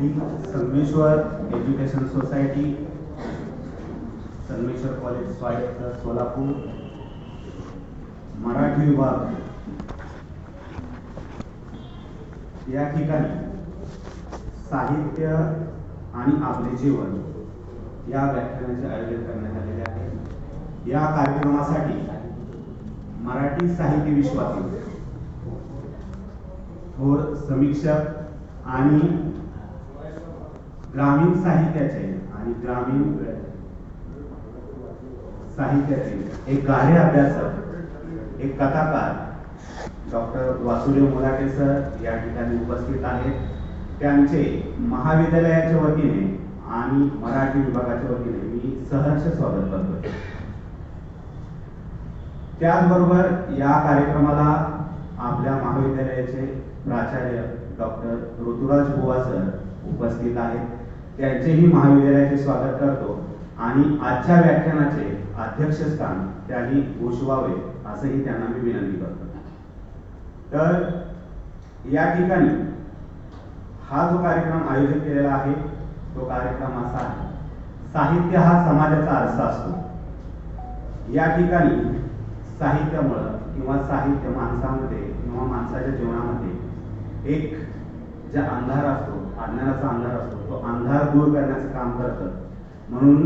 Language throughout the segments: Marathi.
Shri Sangameshwar education society, Sangameshwar college स्वायत्त सोलापूर, मराठी विभाग या ठिकाणी साहित्य आणि आपले जीवन या व्याख्यानाचे आयोजन करण्यात आलेले आहे। या कार्यक्रमासाठी मराठी साहित्य विश्वातील थोर समीक्षक आणि ग्रामीण साहित्याचे आणि ग्रामीण साहित्याचे एक गाढे अभ्यासक, एक कथाकार डॉक्टर वासुदेव मुलाटे सर या ठिकाणी उपस्थित आहेत। त्यांचे महाविद्यालयाच्या वतीने आणि मराठी विभागाच्या वतीने मी सहर्ष स्वागत करतो। त्याचबरोबर या कार्यक्रमाला आपल्या महाविद्यालयाचे प्राचार्य डॉक्टर ऋतुराज बुवा सर उपस्थित आहेत। त्यांचेही महाविद्यालयाचे स्वागत करतो आणि आजच्या व्याख्यानाचे अध्यक्षस्थान त्यांनी भूषवावे असंही त्यांना मी विनंती करतो। तर या ठिकाणी हा जो कार्यक्रम आयोजित केलेला आहे तो कार्यक्रम असा आहे, साहित्य हा समाजाचा आरसा असतो। या ठिकाणी साहित्यामुळे किंवा साहित्य माणसामध्ये किंवा माणसाच्या जीवनामध्ये एक ज्या अंधार असतो, अज्ञानाचा अंधार असतो, तो अंधार दूर करण्याचं काम करतं। म्हणून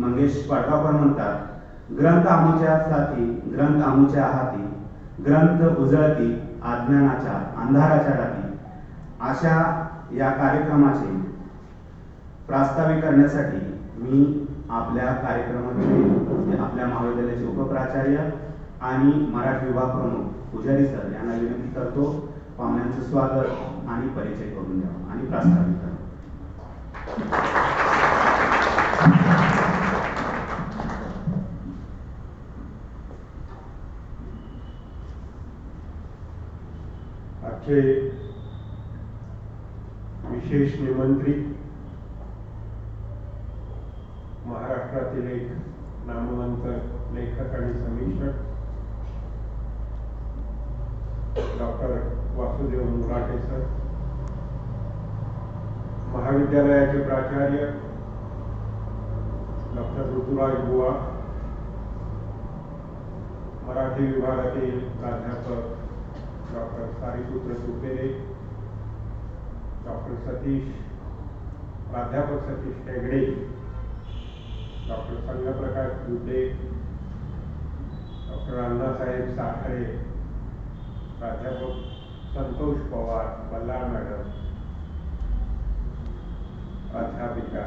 मंगेश पाडगावकर म्हणतात, ग्रंथ आमुच्या साथी ग्रंथ आमुच्या हाती, ग्रंथ उजळती अज्ञानाच्या अंधाराच्या राती। अशा या कार्यक्रमाचे प्रास्ताविक करण्यासाठी मी आपल्या कार्यक्रमाचे आपल्या महाविद्यालयाचे उपप्राचार्य आणि मराठी विभाग प्रमुख पुजारी सर यांना विनंती करतो, पाहुण्यांचं स्वागत आणि परिचय करून द्यावा आणि प्रास्ताविक करा। आजचे विशेष निमंत्रित महाराष्ट्रातील एक नामवंत लेखक आणि समीक्षक डॉक्टर वासुदेव मुलाटे सर, महाविद्यालयाचे प्राचार्य डॉक्टर ऋतुराज बुवा, मराठी विभागातील प्राध्यापक डॉक्टर सारीपुत्र सुपेरे, डॉक्टर सतीश, प्राध्यापक सतीश हेगडे, डॉक्टर संगप्रकाश दुधे, डॉक्टर अण्णासाहेब साखरे, प्राध्यापक संतोष पवार, बल्लाळ मॅडम, प्राध्यापिका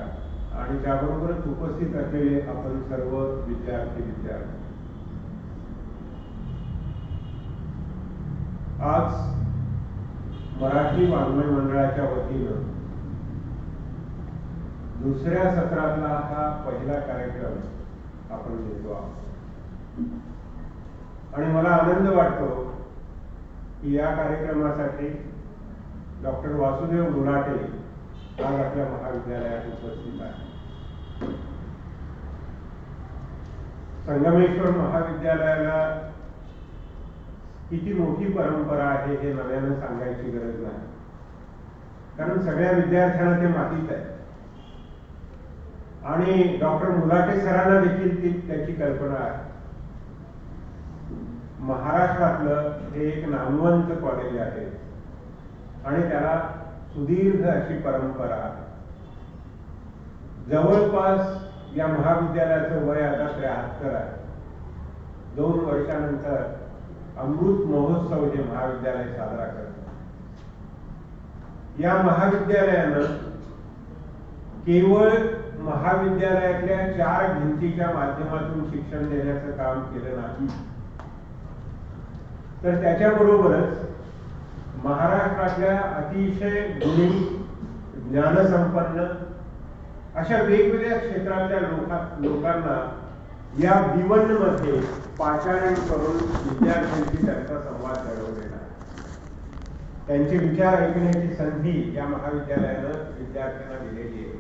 आणि त्याबरोबरच उपस्थित असलेले आपण सर्व विद्यार्थी। आज मराठी वाङ्मय मंडळाच्या वतीनं दुसऱ्या सत्रातला हा पहिला कार्यक्रम आपण घेतो आहोत आणि मला आनंद वाटतो की या कार्यक्रमासाठी डॉक्टर वासुदेव मुलाटे आज आपल्या महाविद्यालयात उपस्थित आहे। संगमेश्वर महाविद्यालयाला किती मोठी परंपरा आहे हे नव्यानं सांगायची गरज नाही, कारण सगळ्या विद्यार्थ्यांना ते माहीत आहे आणि डॉक्टर मुलाटे सरांना देखील त्याची कल्पना आहे। महाराष्ट्रातलं हे एक नामवंत कॉलेज आहे आणि त्याला सुदीर्घ अशी परंपरा आहे। जवळपास या महाविद्यालयाचं वय आता 73 आहे। 2 वर्षानंतर अमृत महोत्सव हे महाविद्यालय साजरा करते। या महाविद्यालयानं केवळ महाविद्यालयातल्या 4 भिंतीच्या माध्यमातून शिक्षण देण्याचं काम केलं नाही, तर त्याच्याबरोबरच महाराष्ट्रातल्या अतिशय गुणी, ज्ञानसंपन्न अशा वेगवेगळ्या क्षेत्रातल्या लोकांना या भिवंडीमध्ये पाचारण करून विद्यार्थ्यांशी त्यांचा संवाद घडवलेला आहे। त्यांचे विचार ऐकण्याची संधी या महाविद्यालयानं विद्यार्थ्यांना दिलेली आहे।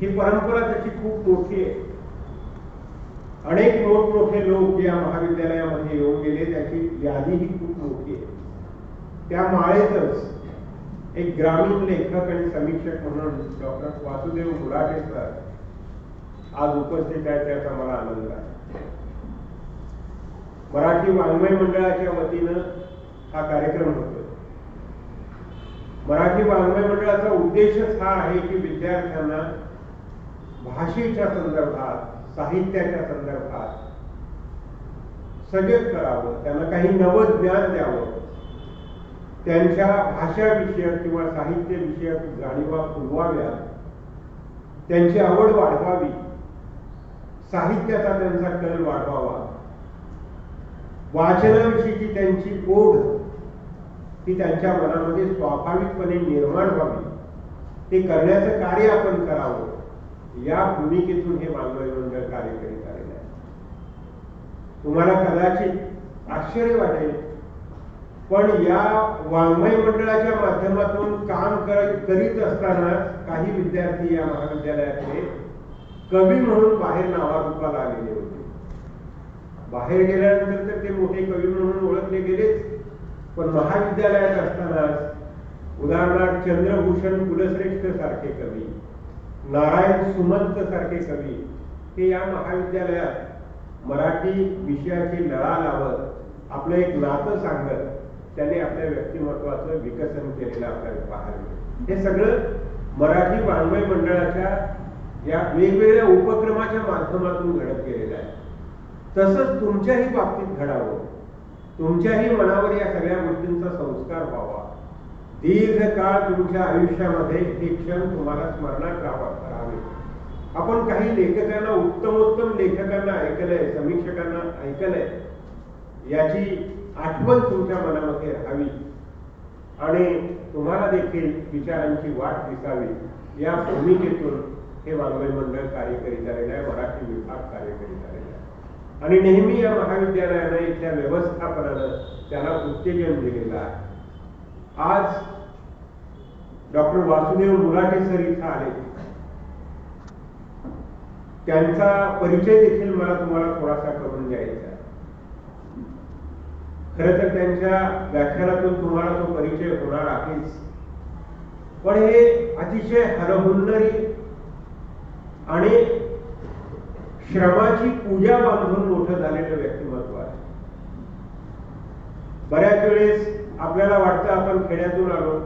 ही परंपरा त्याची खूप मोठी आहे। अनेक मोठमोठे लोक या महाविद्यालयामध्ये येऊन गेले, त्याची यादी ही खूप मोठी आहे। त्या माळेतच एक ग्रामीण लेखक आणि समीक्षक म्हणून डॉक्टर वासुदेव मुलाटे सर आज उपस्थित आहेत, त्याचा मला आनंद आहे. मराठी वाङ्मय मंडळाच्या वतीनं हा कार्यक्रम होतोय. मराठी वाङ्मय मंडळाचा उद्देशच हा आहे की विद्यार्थ्यांना भाषेच्या संदर्भात, साहित्याच्या संदर्भात सजग करावं, त्यांना काही नवं ज्ञान द्यावं, त्यांच्या भाषा विषयक किंवा साहित्य विषयक जाणीवा फुलवाव्या, त्यांची आवड वाढवावी, साहित्याचा त्यांचा कल वाढवावा, वाचनाविषयीची त्यांची ओढ ती त्यांच्या मनामध्ये स्वाभाविकपणे निर्माण व्हावी, ते करण्याचं कार्य आपण करावं, या भूमिकेतून हे वाङ्मय मंडळ कार्य करीत आलेलं आहे. तुम्हाला कदाचित आश्चर्य वाटेल, पण या वाङ्मय मंडळाच्या माध्यमातून काम करीत असताना काही विद्यार्थी या महाविद्यालयातले कवी म्हणून बाहेर नावारूपाला आलेले होते. बाहेर गेल्यानंतर तर ते मोठे कवी म्हणून ओळखले गेलेच, पण महाविद्यालयात असतानाच उदाहरणार्थ चंद्रभूषण कुलश्रेष्ठ सारखे कवी, नारायण सुमंत सारखे कवी हे या महाविद्यालयात मराठी विषयाची लळा लावत आपलं एक नातं सांगत त्यांनी आपल्या व्यक्तिमत्वाचं विकसन केलेलं आपल्याला पाहायला मिळतं. हे सगळं मराठी वाङ्मय मंडळाच्या या वेगवेगळ्या उपक्रमाच्या माध्यमातून घडत गेलेलं आहे. तसंच तुमच्याही बाबतीत घडावं, तुमच्याही मनावर या सगळ्या गोष्टींचा संस्कार व्हावा, दीर्घकाळ तुमच्या आयुष्यामध्ये हे क्षण तुम्हाला स्मरणात राहावे. आपण काही लेखकांना, उत्तमोत्तम लेखकांना ऐकलंय, समीक्षकांना ऐकलंय, याची आठवण तुमच्या मनामध्ये राहावी आणि तुम्हाला देखील विचारांची वाट दिसावी, या भूमिकेतून हे वाङ्मय मंडळ कार्य करीत आलेलं आहे, मराठी विभाग कार्य करीत आलेला आहे. आणि नेहमी या महाविद्यालयानं, इथल्या व्यवस्थापनानं त्याला उत्तेजन दिलेलं आहे. आज डॉक्टर वासुदेव मुलाटे सर इथं आले, त्यांचा परिचय देखील मला तुम्हाला थोडासा करून द्यायचा आहे. खरं तर त्यांच्या व्याख्यानातून तुम्हाला तो परिचय होणार आहेच, पण हे अतिशय हरहुन्नरी आणि श्रमाची पूजा बांधून मोठं झालेलं व्यक्तिमत्व आहे. बऱ्याच वेळेस आपल्याला वाटतं आपण खेड्यातून आलो,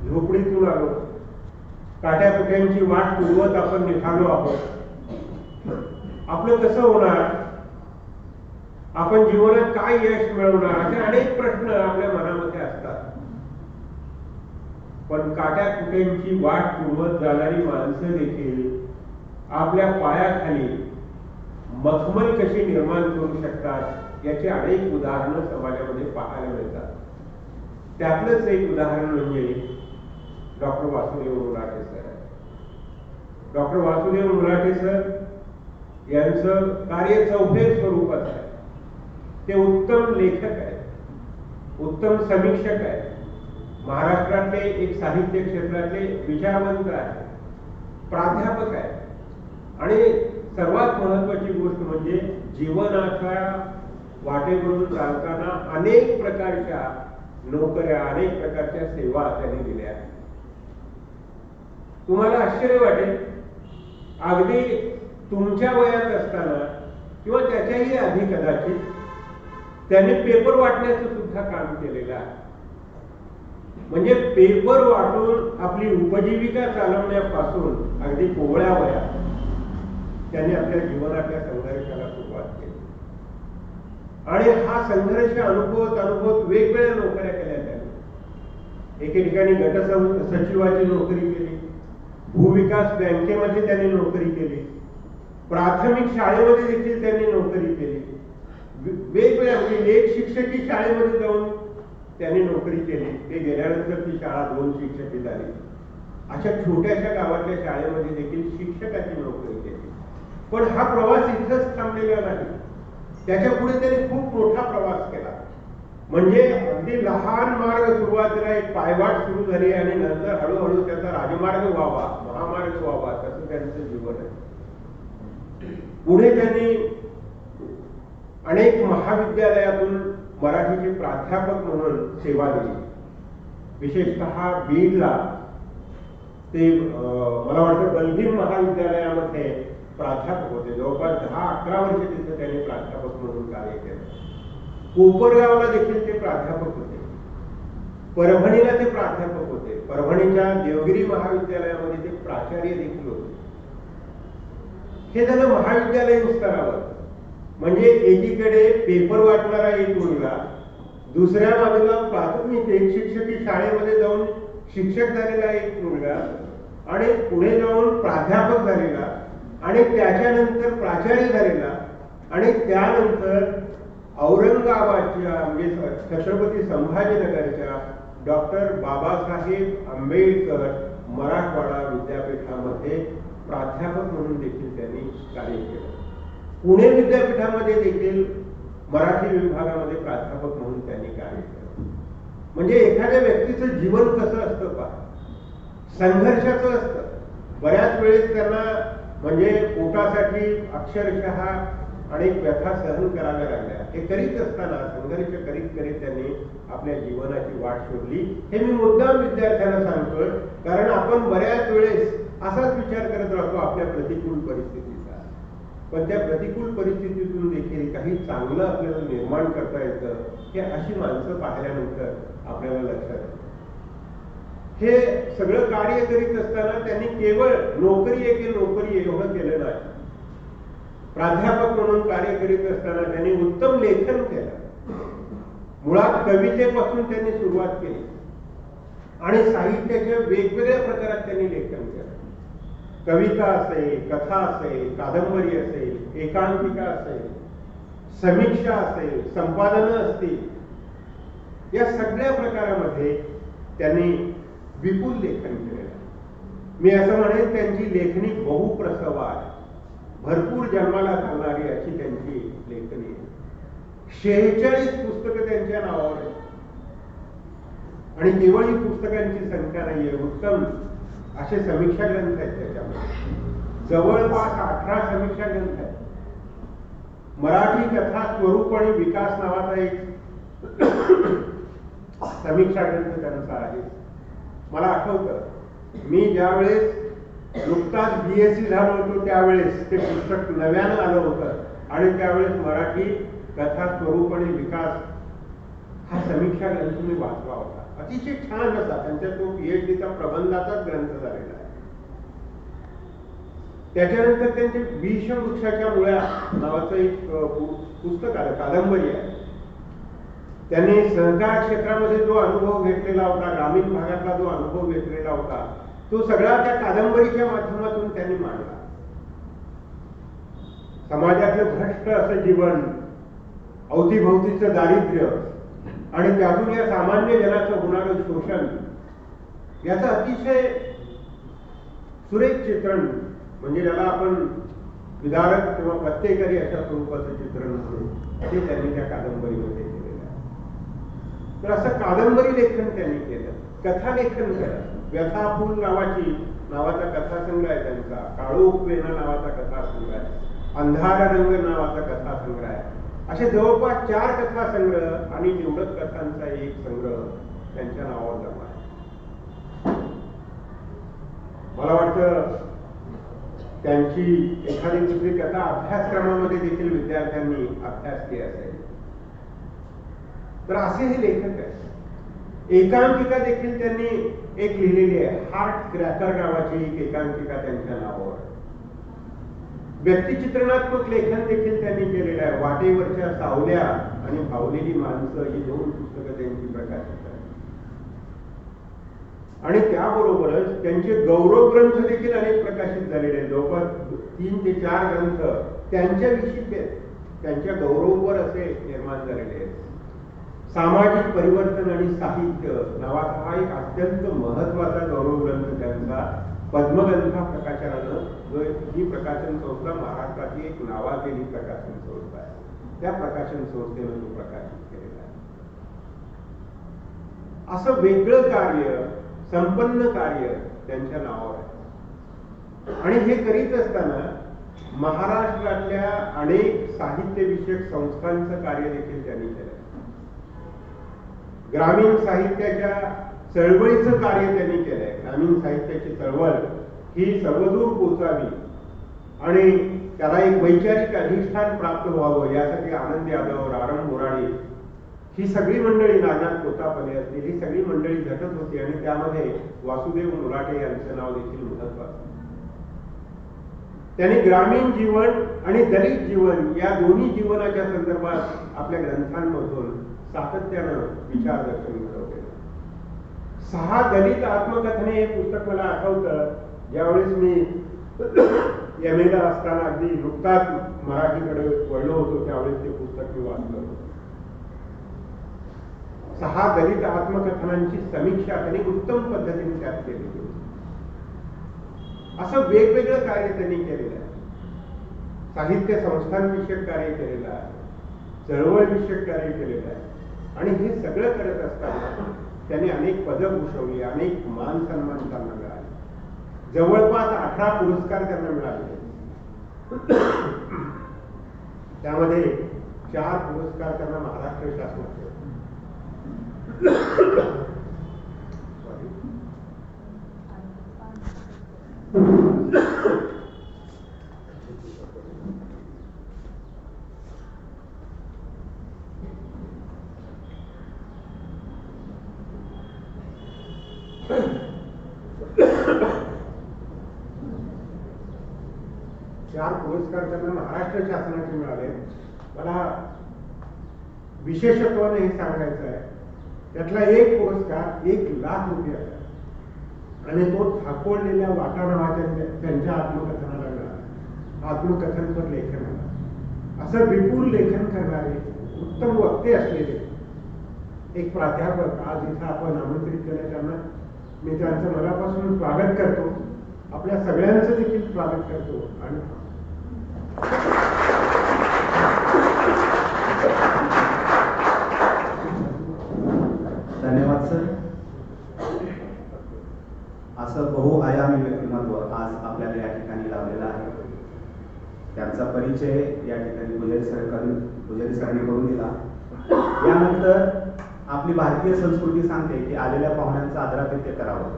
झोपडीतून आलो, काट्याकुट्यांची वाट पुरवत आपण निघालो आहोत. आपलं कसं होणार, आपण जीवनात काय यश मिळवणार, असे अनेक प्रश्न आपल्या मनामध्ये असतात. पण काट्याकुट्यांची वाट पुरवत जाणारी माणसं देखील आपल्या पायाखाली मखमल कशी निर्माण करू शकतात याची अनेक उदाहरणं समाजामध्ये पाहायला मिळतात. त्यातलंच एक उदाहरण म्हणजे डॉक्टर वासुदेव मुलाटे सर आहे. डॉक्टर वासुदेव मुलाटे सर यांचं कार्य चौफेर स्वरूपाचं आहे. ते उत्तम लेखक आहेत, उत्तम समीक्षक आहेत, महाराष्ट्रातले एक साहित्य क्षेत्रातले विचारवंत आहेत, प्राध्यापक आहेत आणि सर्वात महत्वाची गोष्ट म्हणजे जीवनाच्या वाटेवरून चालताना अनेक प्रकारच्या नोकऱ्या, अनेक प्रकारच्या सेवा त्यांनी दिल्या. तुम्हाला आश्चर्य वाटेल, अगदी तुमच्या वयात असताना किंवा त्याच्याही आधी कदाचित त्यांनी पेपर वाटण्याचं सुद्धा काम केलेलं आहे. म्हणजे पेपर वाटून आपली उपजीविका चालवण्यापासून अगदी कोवळ्या वयात त्यांनी आपल्या जीवनातल्या संघर्षाला सुरुवात केली आणि हा संघर्ष अनुभवत वेगवेगळ्या नोकऱ्या केल्या त्यांनी. एके ठिकाणी गट सचिवाची नोकरी केली, भूविकास बँकेमध्ये त्यांनी नोकरी केली, प्राथमिक शाळेमध्ये देखील त्यांनी नोकरी केली, वेगवेगळ्या म्हणजे एक शिक्षकी शाळेमध्ये जाऊन त्यांनी नोकरी केली. ते गेल्यानंतर ती शाळा 2 शिक्षकी झाली. अशा छोट्याशा गावातल्या शाळेमध्ये देखील शिक्षकाची नोकरी केली. पण हा प्रवास इथंच थांबलेला नाही, त्याच्या पुढे त्यांनी खूप मोठा प्रवास केला. म्हणजे अगदी लहान मार्ग सुरुवातीला एक पायवाट सुरू झाली आणि नंतर हळूहळू त्याचा राजमार्ग व्हावा, महामार्ग व्हावा, तसं त्यांचं जीवन आहे. पुढे त्यांनी अनेक महाविद्यालयातून मराठीचे प्राध्यापक म्हणून सेवा दिली. विशेषतः बीडला ते मला वाटतं बलभीम महाविद्यालयामध्ये प्राध्यापक होते. जवळपास 10-11 वर्ष तिथे त्यांनी प्राध्यापक म्हणून कार्य केलं. कोपरगावला देखील ते प्राध्यापक होते. परभणीला ते प्राध्यापक होते. परभणीच्या देवगिरी महाविद्यालयामध्ये ते प्राचार्य देखील होते. हे झालं महाविद्यालयीन स्तरावर. म्हणजे एकीकडे पेपर वाटणारा एक मुलगा, दुसऱ्या बाजूला प्राथमिक एक शिक्षकी शाळेमध्ये जाऊन शिक्षक झालेला एक मुलगा, आणि पुढे जाऊन प्राध्यापक झालेला, आणि त्याच्यानंतर प्राचार्य झालेला, आणि त्यानंतर औरंगाबादच्या म्हणजे छत्रपती संभाजीनगरच्या डॉक्टर बाबासाहेब आंबेडकर मराठवाडा विद्यापीठामध्ये प्राध्यापक म्हणून देखील त्यांनी कार्य केलं. पुणे विद्यापीठामध्ये देखील मराठी विभागामध्ये प्राध्यापक म्हणून त्यांनी कार्य केलं. म्हणजे एखाद्या व्यक्तीचं जीवन कसं असतं पहा, संघर्षाचं असतं. बऱ्याच वेळेस त्यांना म्हणजे पोटासाठी अक्षरशः अनेक व्यथा सहन कराव्या लागल्या. हे करीत असताना संघर्ष करीत करीत त्यांनी आपल्या जीवनाची वाट शोधली. हे मी मुद्दाम विद्यार्थ्यांना सांगतोय, कारण आपण बऱ्याच वेळेस असाच विचार करत राहतो आपल्या प्रतिकूल परिस्थितीचा. पण त्या प्रतिकूल परिस्थितीतून देखील काही चांगलं आपल्याला निर्माण करता येतं, हे अशी माणसं पाहिल्यानंतर आपल्याला लक्षात येतं. हे सगळं कार्य करीत असताना त्यांनी केवळ नोकरी एके नोकरी एवढं केलं नाही. प्राध्यापक म्हणून कार्य करीत असताना त्यांनी उत्तम लेखन केलं. मुळात कवितेपासून त्यांनी सुरुवात केली आणि साहित्याच्या वेगवेगळ्या प्रकारात त्यांनी लेखन केलं. कविता असेल, कथा असेल, कादंबरी असेल, एकांकिका असेल, समीक्षा असेल, संपादनं असतील, या सगळ्या प्रकारामध्ये त्यांनी विपुल लेखन केलेलं. मी असं म्हणेन त्यांची लेखणी बहुप्रसव आहे. भरपूर जन्माला घालणारी अशी त्यांची लेखणी आहे. 46 पुस्तकं त्यांच्या नावावर आहेत. आणि केवळ ही पुस्तकांची संख्या नाहीये, उत्तम असे समीक्षा ग्रंथ आहेत त्याच्यामध्ये. जवळपास 18 समीक्षा ग्रंथ आहेत. मराठी कथा स्वरूप आणि विकास नावाचा एक समीक्षा ग्रंथ त्यांचा आहे. मला आठवतं मी ज्यावेळेस नुकताच BSc झालो होतो त्यावेळेस ते पुस्तक नव्यानं आलं होतं, आणि त्यावेळेस मराठी कथा स्वरूप आणि विकास हा समीक्षा ग्रंथ मी वाचला होता. अतिशय छान असा त्यांच्या तो PhDचा प्रबंधाचाच ग्रंथ झालेला आहे. त्याच्यानंतर त्यांचे विषवृक्षाच्या मुळ्या नावाचं एक पुस्तक आलं, कादंबरी आहे. त्यांनी सहकार क्षेत्रामध्ये जो अनुभव घेतलेला होता, ग्रामीण भागातला जो अनुभव घेतलेला होता, तो सगळा त्या कादंबरीच्या माध्यमातून त्यांनी मांडला. समाजातलं भ्रष्ट असं जीवन, अवतीभोवतीचं दारिद्र्य आणि त्यातून या सामान्य जनाचं होणारं शोषण, याचं अतिशय सुरेख चित्रण, म्हणजे ज्याला आपण विदारक किंवा प्रत्येकारी अशा स्वरूपाचं चित्रण म्हणून ते त्यांनी त्या कादंबरीमध्ये केलेलं आहे. तर असं कादंबरी लेखन त्यांनी केलं, कथा लेखन केलं. व्यथाफूल नावाचा कथासंग्रह आहे त्यांचा, काळोख वेणं नावाचा कथासंग्रह आहे, अंधार रंग नावाचा कथासंग्रह आहे. असे जवळपास 4 कथासंग्रह आणि निवडक कथांचा एक संग्रह त्यांच्या नावावर जमा आहे. मला वाटतं त्यांची एखादी दुसरी कथा अभ्यासक्रमामध्ये देखील विद्यार्थ्यांनी अभ्यास केला असेल. तर असे हे लेखक आहेत. एकांकिका देखील त्यांनी एक लिहिलेली आहे, हार्ट क्रॅकर नावाची एक एकांकिका त्यांच्या नावावर. व्यक्तिचित्रणात्मक लेखन देखील त्यांनी केलेलं आहे. वाटेवरच्या सावल्या आणि भावलेली माणसं ही 2 पुस्तकं त्यांची प्रकाशित आहेत. आणि त्याबरोबरच त्यांचे गौरव ग्रंथ देखील अनेक प्रकाशित झालेले आहेत. जवळपास 3 ते 4 ग्रंथ त्यांच्याविषयी, त्यांच्या गौरववर असे निर्माण झालेले आहेत. सामाजिक परिवर्तन आणि साहित्य नावाचा हा एक अत्यंत महत्वाचा गौरव ग्रंथ त्यांचा पद्मगंधा प्रकाशनानं, जो ही प्रकाशन संस्था महाराष्ट्राची एक नावाजलेली प्रकाशन संस्था आहे, त्या प्रकाशन संस्थेनं तो प्रकाशित केलेला आहे. असं वेगळं कार्य, संपन्न कार्य त्यांच्या नावावर आहे. आणि हे करीत असताना महाराष्ट्रातल्या अनेक साहित्यविषयक संस्थांचं कार्य देखील त्यांनी केलं. ग्रामीण साहित्याच्या चळवळीचं कार्य त्यांनी केलंय. ग्रामीण साहित्याची चळवळ ही सर्वदूर पोचावी आणि त्याला एक वैचारिक अधिष्ठान प्राप्त व्हावं यासाठी आनंद यादव, रारंग बोराडे ही सगळी मंडळी, नागनाथ कोतापले असतील, ही सगळी मंडळी झटत होती आणि त्यामध्ये वासुदेव मुलाटे यांचं नाव देखील महत्वाचं. त्यांनी ग्रामीण जीवन आणि दलित जीवन या दोन्ही जीवनाच्या संदर्भात आपल्या ग्रंथांमधून सातत्यानं विचारदर्शन घडवले. 6 दलित आत्मकथने हे पुस्तक मला आठवतं. ज्यावेळेस मी एम.ए. ला असताना अगदी नुकताच मराठीकडे वळलो होतो त्यावेळेस ते पुस्तक मी वाचलं होतं. 6 दलित आत्मकथनांची समीक्षा त्यांनी उत्तम पद्धतीने त्यात केलेली होती. असं वेगवेगळं कार्य त्यांनी केलेलं आहे. साहित्य संस्थांविषयक कार्य केलेलं आहे, चळवळ विषयक कार्य केलेलं आहे आणि हे सगळं करत असताना त्यांनी अनेक पदं भूषवली, अनेक मान सन्मान त्यांना मिळाले. जवळपास 18 पुरस्कार त्यांना मिळाले. त्यामध्ये 4 पुरस्कार त्यांना महाराष्ट्र शासनाचे. चार पुरस्कार त्यांना महाराष्ट्र शासनाचे मिळाले. मला विशेषत्वाने हे सांगायचं आहे, त्यातला एक पुरस्कार 1,00,000 आणि तो ठाकोळलेल्या वाटा नावाच्या त्यांच्या आत्मकथनाला मिळाला. आत्मकथनपर लेखनाला असं विपुल लेखन करणारे उत्तम वक्ते असलेले एक प्राध्यापक आज इथं आपण आमंत्रित केलं. त्यांना मी त्यांचं मनापासून स्वागत करतो, आपल्या सगळ्यांचं देखील स्वागत करतो. आणि धन्यवाद सर. असं बहुआयामी व्यक्तिमत्व आज आपल्याला या ठिकाणी लाभलेलं आहे. त्यांचा परिचय या ठिकाणी पुजारी सरांनी करून दिला. यानंतर आपली भारतीय संस्कृती सांगते की आलेल्या पाहुण्यांचं आदरातिथ्य करावं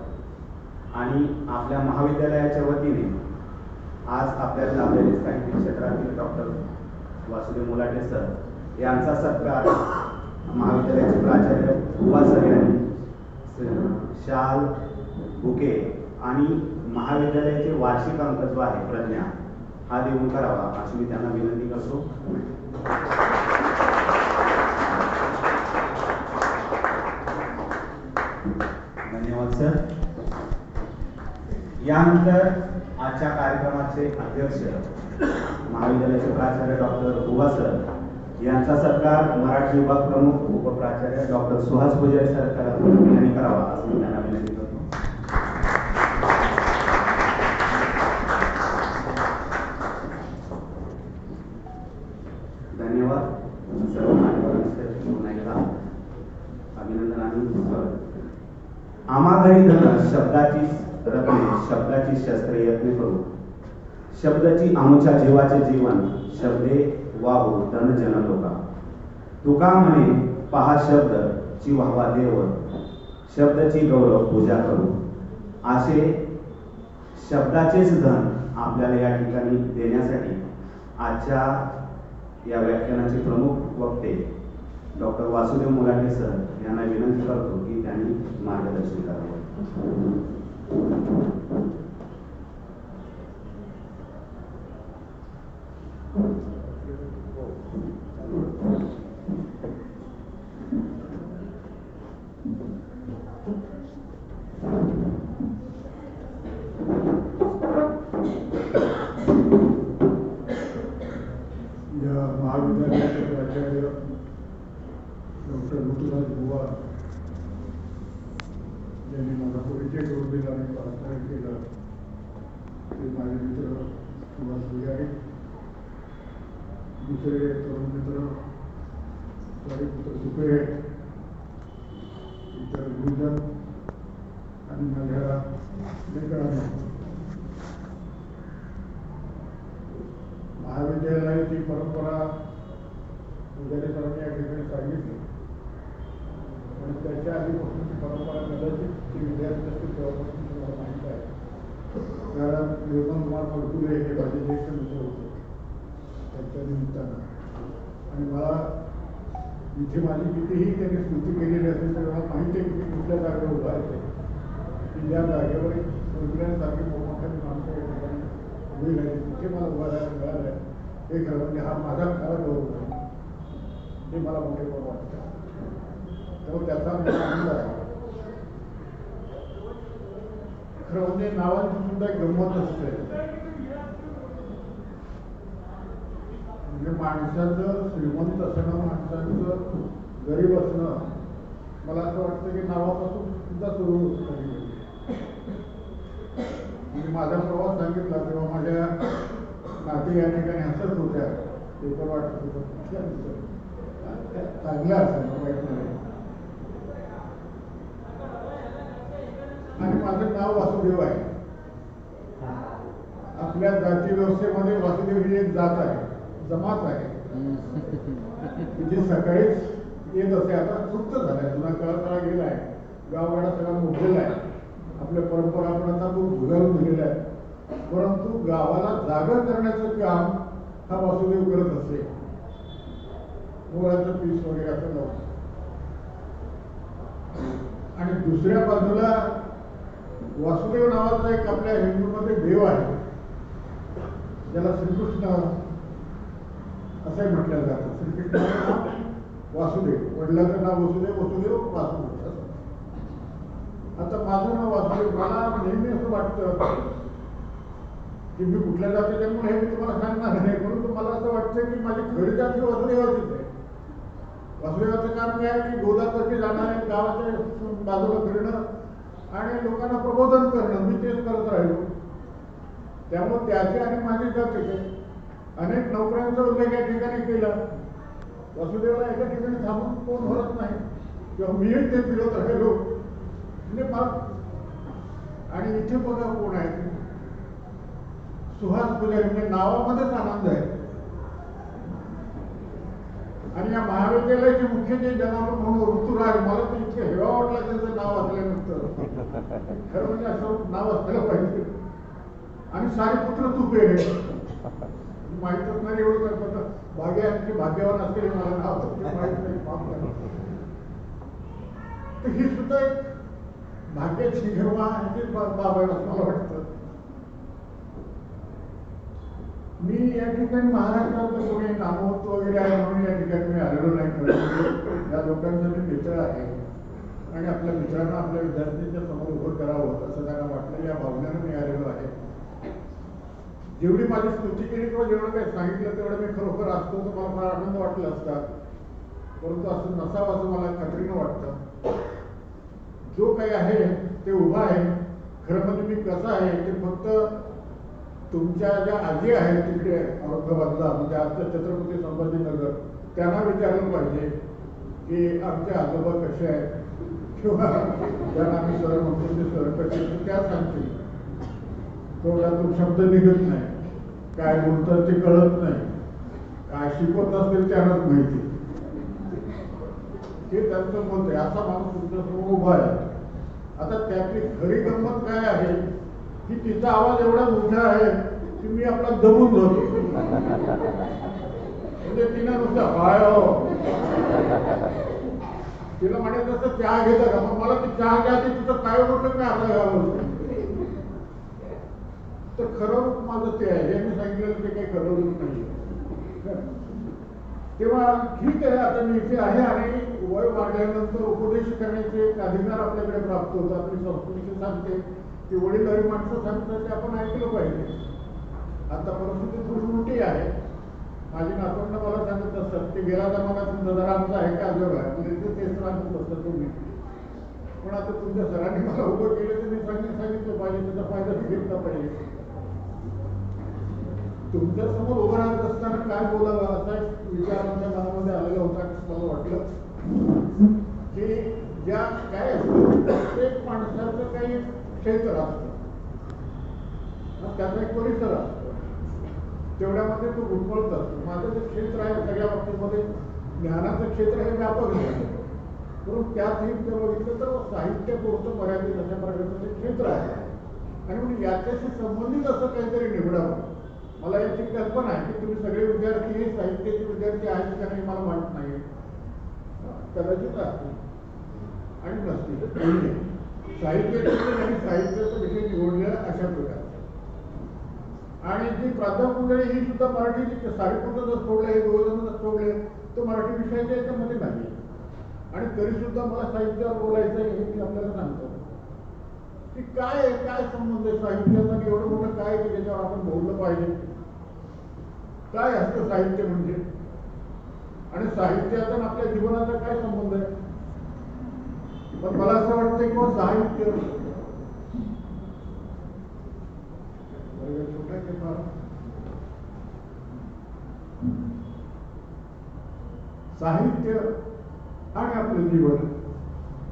आणि आपल्या महाविद्यालयाच्या वतीने आज आपल्याला लाभलेले साहित्य क्षेत्रातील डॉक्टर वासुदेव मुलाटे सर यांचा सत्कार महाविद्यालयाचे प्राचार्य बुवा सर यांनी शाल, बुके आणि महाविद्यालयाचे वार्षिक अंक जो आहे प्रज्ञा हा देऊन करावा अशी मी त्यांना विनंती करतो. धन्यवाद सर. यानंतर आजच्या कार्यक्रमाचे अध्यक्ष महाविद्यालयाचे प्राचार्य डॉक्टर बुवा सर यांचा सत्कार मराठी विभाग प्रमुख उपप्राचार्य डॉक्टर सुहास पुजारी सर यांनी करावा असं मी त्यांना विनंती करतो. धन्यवाद. सर्व मान्यवरांचे पुन्हा एकदा अभिनंदन आणि स्वागत. आम्हा घरी धन शब्दाची रत्ने, शब्दाची शस्त्रे यत्न करू, शब्दाची आमुच्या जीवाचे जीवन, शब्दे वाहू धन जन लोका. तुका म्हणे पहा शब्द ची व्हावा देव, शब्दाची गौरव पूजा करू. असे शब्दाचेच धन आपल्याला या ठिकाणी देण्यासाठी आजच्या या व्याख्यानाचे प्रमुख वक्ते डॉक्टर वासुदेव मुलाटे सर यांना विनंती करतो की त्यांनी मार्गदर्शन करावे. या महाविद्यालयाचे प्राचार्य डॉक्टर ऋतुराज बुवा यांनी मला परिचय करून दिला आणि प्रास्ताविक केलं ते माझे मित्र सुभाष पुजारी, दुसरे तरुण मित्र हरिपुत्र सुपे, इतर गुरुजन आणि माझ्या मित्रांनो. महाविद्यालयाची परंपरा पुजारी सरांनी या ठिकाणी सांगितली, पण आणि त्याच्या आधीपासूनची परंपरा कदाचित ते विद्यार्थी असतील तेव्हापासून तुम्हाला माहीत आहे. कारण निर्मल कुमार फडकुले हे माझे ज्येष्ठ मित्र होते त्यांच्या निमित्तानं. आणि मला इथे माझी कितीही त्यांनी स्तुती केलेली असेल तर मला माहिती आहे की मी कुठल्या जागेवर उभा आहे की ज्या जागेवर फडकुल्यांसारखी मोठमोठ्या माणसं या ठिकाणी उभी राहिली तिथे मला उभा राहायला मिळालं आहे. हे खरं म्हणजे हा माझा खरा गौरव आहे. हे मला मोठेपण वाटतं. त्यामुळे त्याचा मला आनंद आहे. खरं म्हणजे नावांची सुद्धा एक गंमत असते. म्हणजे माणसाचं श्रीमंत असणं माणसाचं गरीब असणं मला असं वाटतं की नावापासून सुद्धा सुरू होतं कधी कधी. म्हणजे माझा प्रवास सांगितला तेव्हा माझ्या नाते या ठिकाणी हसत होत्या. पेपर वाटत होतं चांगलं असायला वाईट नाही. आणि माझं नाव वासुदेव आहे. आपल्या जाती व्यवस्थेमध्ये वासुदेव ही एक जात आहे, जमात आहे. जे सकाळीच येत असे आता तृप्त झालाय. जुना काळा गेलाय. गावगाडा सगळा मोडलेला आहे. आपल्या परंपरा आपण आता खूप झुगारून दिलेल्या आहेत. परंतु गावाला जागा करण्याचं काम हा वासुदेव करत असे. मोराचं पीस वगैरे असं लावून. आणि दुसऱ्या बाजूला वासुदेव नावाचा एक आपल्या हिंदूमध्ये देव आहे ज्याला श्रीकृष्ण असंही म्हटलं जातं. श्रीकृष्णाचं नाव वासुदेव, वडिलांचं नाव वसुदेव, वसुदेव वासुदेव असं. आता माझं नाव वासुदेव. मला नेहमी असं वाटतं की मी कुठल्या जातीच्या हे मी तुम्हाला सांगणार नाही. परंतु मला असं वाटतं की माझी खरी जाती वासुदेवाचीच आहे. वासुदेवाचं काम काय की गोदातर्फे जाणं, गावाच्या बाजूला फिरणं आणि लोकांना प्रबोधन करणं. मी तेच करत राहिलो. त्यामुळे त्याची आणि माझी जात आहे. अनेक नोकऱ्यांचा उल्लेख या ठिकाणी केला. वासुदेवाला एका ठिकाणी थांबून कोण भरत नाही किंवा मीही ते फिरत राहिलो. म्हणजे आणि इथे बघा कोण आहे सुहास पुजारी. म्हणजे नावामध्येच आनंद आहे. आणि या महाविद्यालयाचे मुख्य जे जनावर म्हणून ऋतुराज, मला तर इतकं हेवा वाटला त्यांचं नाव असल्यानंतर. खरं म्हणजे असं नाव असायला पाहिजे. आणि सारीपुत्र तुपे माहीतच नाही एवढं तर भाग्य आणखी भाग्यवान असलेले मला नाव माहीत नाही. तर ही सुद्धा एक भाग्याची घेवा बाब आहे असं मला वाटतं. मी या ठिकाणी महाराष्ट्राचं कोणी नामवंत वगैरे आहे म्हणून या ठिकाणी मी आलेलो नाही. खरं या लोकांचा मी मित्र आहे आणि आपल्या मित्रांना आपल्या विद्यार्थ्यांच्या समोर उभं करावं असं त्यांना वाटलं या भावनेनं मी आलेलो आहे. जेवढी माझी स्तुती केली किंवा जेवढं काही सांगितलं तेवढं मी खरोखर असतो तर मला फार आनंद वाटला असता. परंतु असं नसावं असं मला खात्रीनं वाटतं. जो काही आहे ते उभा आहे. खरं म्हणजे मी कसं आहे ते फक्त तुमच्या ज्या आजी आहेत तिकडे औरंगाबादला म्हणजे आजचं छत्रपती संभाजीनगर त्यांना विचारलं पाहिजे की आमचे आजोबा कसे आहेत किंवा ज्यांना आम्ही सर म्हणतो ते सर कसे त्या सांगतील. तोंडातून शब्द निघत नाही. काय बोलतात ते कळत नाही. काय शिकवत असतील त्यांनाच माहिती. हे त्यांचं मत आहे. असा माणूस तुमच्या समोर उभा आहे. आता त्यातली खरी गंमत काय आहे की तिचा आवाज एवढा मोठा आहे की मी आपला दबून जातो. म्हणजे तिनं नुसतं हाय हो तिला म्हणायचं असं चहा घेता का. मग मला ती चहा घ्या ती तिथं काय म्हटलं मी आपल्या गावाला. तर खरं रूप माझं ते आहे. हे मी सांगितलेलं ते काही खरं रूप नाही. तेव्हा ठीक आहे आता मी इथे आहे आणि वय वाढल्यानंतर उपदेश करण्याचे एक अधिकार आपल्याकडे प्राप्त होतो. आपली संस्कृती सांगते की वडीलधारी माणसं सांगतात ते आपण ऐकलं पाहिजे. आता परिस्थिती थोडी मोठी आहे. माझी नातवंड मला सांगत असतात की गेला जमाना तुमचा जरा आमचा आहे का आजोबा आहे म्हणजे तेच सांगत असतात तुम्ही. पण आता तुमच्या सरांनी मला उभं केलं तर मी सांगितलं पाहिजे त्याचा फायदा घेतला पाहिजे. तुमच्या समोर उभं राहत असताना काय बोलावं असा एक विचार आमच्या मनामध्ये आलेला होता. मला वाटलं की ज्या काय असतं प्रत्येक माणसाचं काही क्षेत्र असतं. त्याचा एक परिसर असतो. तेवढ्यामध्ये तो गुंतवत असतो. माझं जे क्षेत्र आहे सगळ्या बाबतीमध्ये ज्ञानाचं क्षेत्र हे व्यापक आहे. परंतु त्याच जर बघितलं तर साहित्यापुरतं मराठी अशा प्रकारचं ते क्षेत्र आहे आणि म्हणजे याच्याशी संबंधित असं काहीतरी निवडावं. मला याची कल्पना आहे की तुम्ही सगळे विद्यार्थी हे साहित्याचे विद्यार्थी आहेत का नाही मला माहीत नाही, कदाचित असतील आणि नसतील. साहित्याचे आणि साहित्याचा विषय निवडलेला अशा प्रकारचा आणि जी प्राध्यापक मंडळी ही सुद्धा मराठीची साहित्याचं जर सोडलं हे दोघं जर सोडले तर मराठी विषयाच्या याच्यामध्ये नाही आणि तरी सुद्धा मला साहित्यावर बोलायचं आहे हे मी आपल्याला सांगतो की काय काय संबंध आहे साहित्याचा आणि एवढं मोठं काय की ज्याच्यावर आपण बोललं पाहिजे. काय असतं साहित्य म्हणजे आणि साहित्याचा आणि आपल्या जीवनाचा काय संबंध आहे. पण मला असं वाटतं की साहित्य छोटा आहे फार साहित्य आणि आपलं जीवन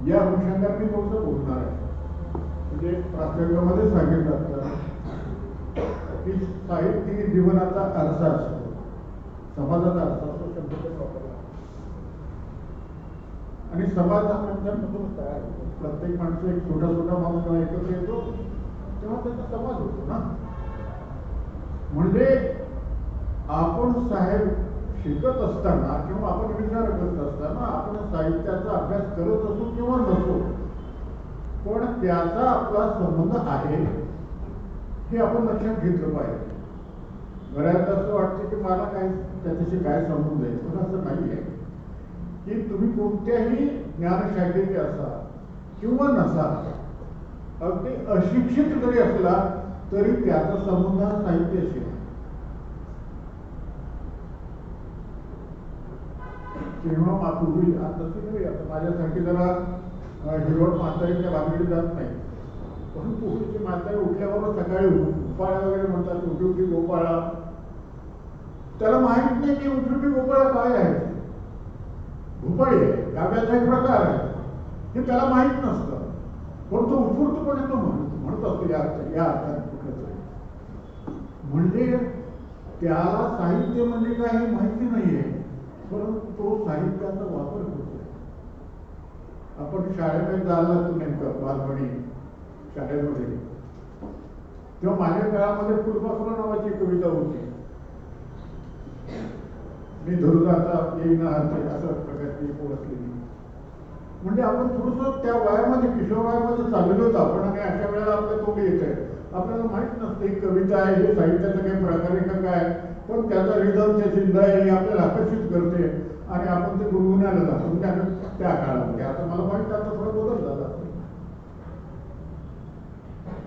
या अनुषंगाने मी थोडंसं बोलणार आहे. म्हणजे प्रास्ताविकामध्ये सांगितलं असतं की साहित्य ही जीवनाचा आरसा असतो, समाजाचा आरसा असतो शब्द वापरला आणि समाज हा माणसांमधूनच तयार होतो. प्रत्येक माणसं एक छोटा छोटा माणूस जेव्हा एकत्र येतो तेव्हा त्याचा समाज होतो ना. म्हणजे आपण साहेब शिकत असताना किंवा आपण विचार करत असताना आपण साहित्याचा अभ्यास करत असू किंवा नसो पण त्याचा आपला संबंध आहे हे आपण लक्षात घेतलं पाहिजे. बऱ्याचदा असं वाटतं की मला काय त्याच्याशी काय संबंध आहे, पण असं नाही आहे की तुम्ही कोणत्याही ज्ञानशाखेचे असा किंवा नसा, अगदी अशिक्षित जरी असला तरी त्याचा संबंध हा साहित्याशी आहे. किंवा मातृभूमी तशी नव्हे, आता माझ्यासाठी जरा हिरवट म्हातारीच्या भानगडी जात नाही, पण पूर्वीची म्हातारी उठल्यावर सकाळी गोपाळा वगैरे म्हणतात, उठी उठी गोपाळा. त्याला माहित नाही की उठी उठी गोपाळा काय आहे. भोपाळी आहे, काव्याचा एक प्रकार आहे हे त्याला माहित नसतं, पण तो उत्स्फूर्तपणे तो म्हणत असतो या अर्थाने कुठलं तरी. म्हणजे त्याला साहित्य म्हणजे काय हे माहिती नाहीये, परंतु तो साहित्याचा वापर होतोय. आपण शाळेमध्ये जायला लागतो नेमकं बालपणी शाळेमध्ये, तेव्हा माझ्या काळामध्ये फुलपाखरू नावाची कविता होती. मी धरून आता येईन असं प्रकारची ओळखलेली. म्हणजे आपण थोडंसं त्या वयामध्ये किशोर वयामध्ये चाललेलो होतो आपण आणि अशा वेळेला आपल्या तोंडी येत आहे. आपल्याला माहित नसते ही कविता आहे, हे साहित्याचं काही प्रकार आहे का काय, पण त्याचा रिदमच्या चिंता आहे ही आपल्याला आकर्षित करते आणि आपण ते गुणगुणायला जातो. म्हणजे त्या काळामध्ये आता मला माहित आता थोडा बदल झाला.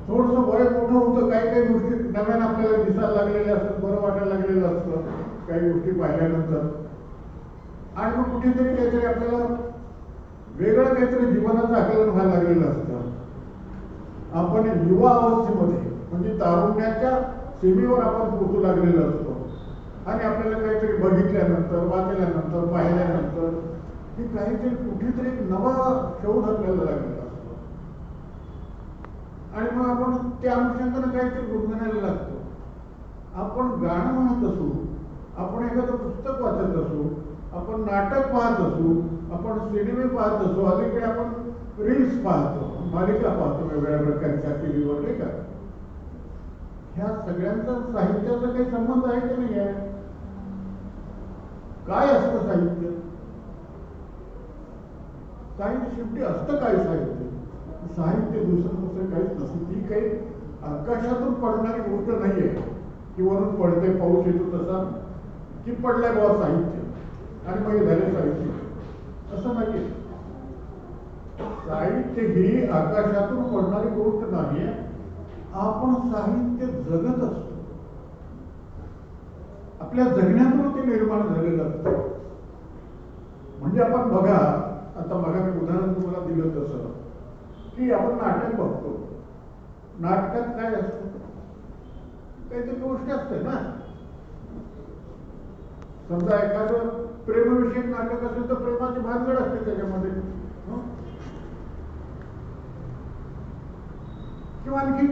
थोडस वय मोठं होतं, काही काही गोष्टी नव्यान आपल्याला दिसायला लागलेल्या असतात, बरं वाटायला लागलेलं असतं काही गोष्टी पाहिल्यानंतर. आणि मग कुठेतरी काहीतरी आपल्याला वेगळं काहीतरी जीवनाचं आकलन व्हायला लागलेलं असतं. आपण युवा अवस्थेमध्ये म्हणजे तारुण्याच्या सीमेवर आपण पोहोचू लागलेलो असतो आणि आपल्याला काहीतरी बघितल्यानंतर, वाचल्यानंतर, पाहिल्यानंतर की काहीतरी कुठेतरी एक नवा शोध आपल्याला लागलेला असतो आणि मग आपण त्या अनुषंगाने काहीतरी गुणगुणायला लागतो. आपण गाणं म्हणत असू, आपण एखादं पुस्तक वाचत असू, आपण नाटक पाहत असू, आपण सिनेमे पाहत असू, अलीकडे आपण रील्स पाहतो, मालिका पाहतो वेगवेगळ्या प्रकारच्या टीव्हीवर, नाही का. ह्या सगळ्यांचा साहित्याचा काही संबंध आहे की नाही आहे. काय असतं साहित्य. साहित्य शेवटी असतं काय साहित्य. साहित्य दुसरं काहीच नसतं. ती काही आकाशातून पडणारी गोष्ट नाहीये की वरून पडते पाऊस येतो तसा की पडलाय बाबा साहित्य आणि मग झाले साहित्य, असं नाहीये. साहित्य ही आकाशातून पडणारी गोष्ट नाहीये. आपण साहित्य जगत असतो, आपल्या जगण्यातून ते निर्माण झालेलं असतं. म्हणजे आपण बघा, आता बघा मी उदाहरण तुम्हाला दिलं तसं की आपण नाटक बघतो, नाटकात काय असतं, काहीतरी गोष्ट असते ना. समजा एखादं प्रेमविषयक नाटक असेल तर प्रेमाची भानगड असते त्याच्यामध्ये, किंवा आणखी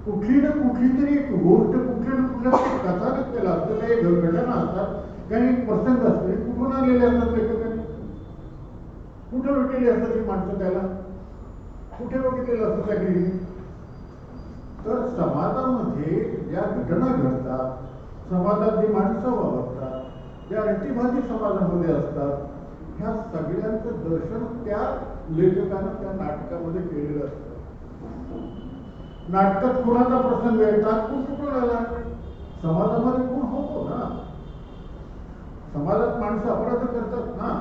कुठली ना कुठली तरी एक गोष्ट, कुठल्या ना कुठल्या कथानक केला असतं, काही घटना असतात, काही प्रसंग असते, कुठून आलेले असतात लेखकांनी. कुठे भेटलेली असतात ती माणसं त्याला, कुठे बघितलेलं असतं त्या गिरीने? तर समाजामध्ये ज्या घटना घडतात, समाजात जी माणसं वावरतात, ज्या रीतीभाती समाजामध्ये असतात, ह्या सगळ्यांचं दर्शन त्या लेखकानं त्या नाटकामध्ये केलेलं असतं. नाटकात कुणाचा प्रसंग येतात, कोण कुठून आला, समाजामध्ये कोण होतो ना, समाजात माणसं अपराध करतात ना,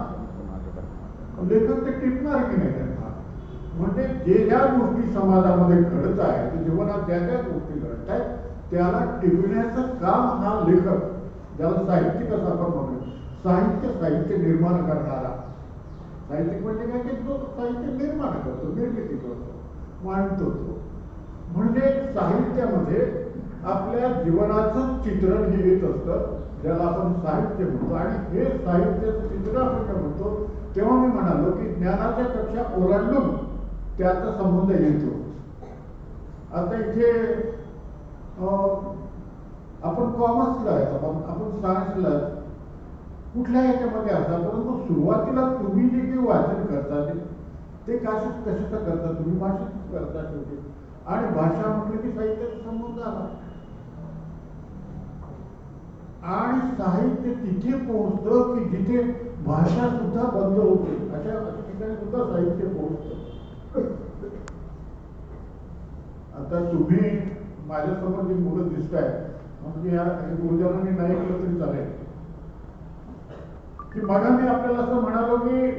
लेखक ते टिपणार की नाही त्यांना? म्हणजे जे ज्या गोष्टी समाजामध्ये घडत आहेत, जीवनात ज्या ज्या गोष्टी घडत आहेत, त्याला टिपण्याचं काम हा लेखक, ज्याला साहित्यिक असं आपण म्हणतो, साहित्य निर्माण करणारा. साहित्यिक म्हणजे काय की जो साहित्य निर्माण करतो, निर्मिती करतो, मांडतो तो. म्हणजे साहित्यामध्ये आपल्या जीवनाचं चित्रण हे येत असतं, ज्याला आपण साहित्य म्हणतो. आणि हे साहित्याचं चित्र आपण काय म्हणतो, तेव्हा मी म्हणालो की ज्ञानाच्या कक्षा ओलांडून त्याचा संबंध येतो. आता इथे आपण कॉमर्सला आहे, आपण सायन्सला, कुठल्या याच्यामध्ये असतात, परंतु सुरुवातीला तुम्ही जे काही वाचन करता ते कशाचं करता, तुम्ही भाषेतच करता शेवटी. आणि भाषा म्हटलं की साहित्याचा संबंध आला. आणि साहित्य तिथे पोहोचतं की जिथे भाषा सुद्धा बंद होते, अशा ठिकाणी सुद्धा साहित्य पोहोचतं. आता तुम्ही माझ्यासमोर जी मुलं दिसत आहेत, म्हणजे या गुरुजनांनी नाही केलं तरी चालेल, की मग मी आपल्याला असं म्हणालो की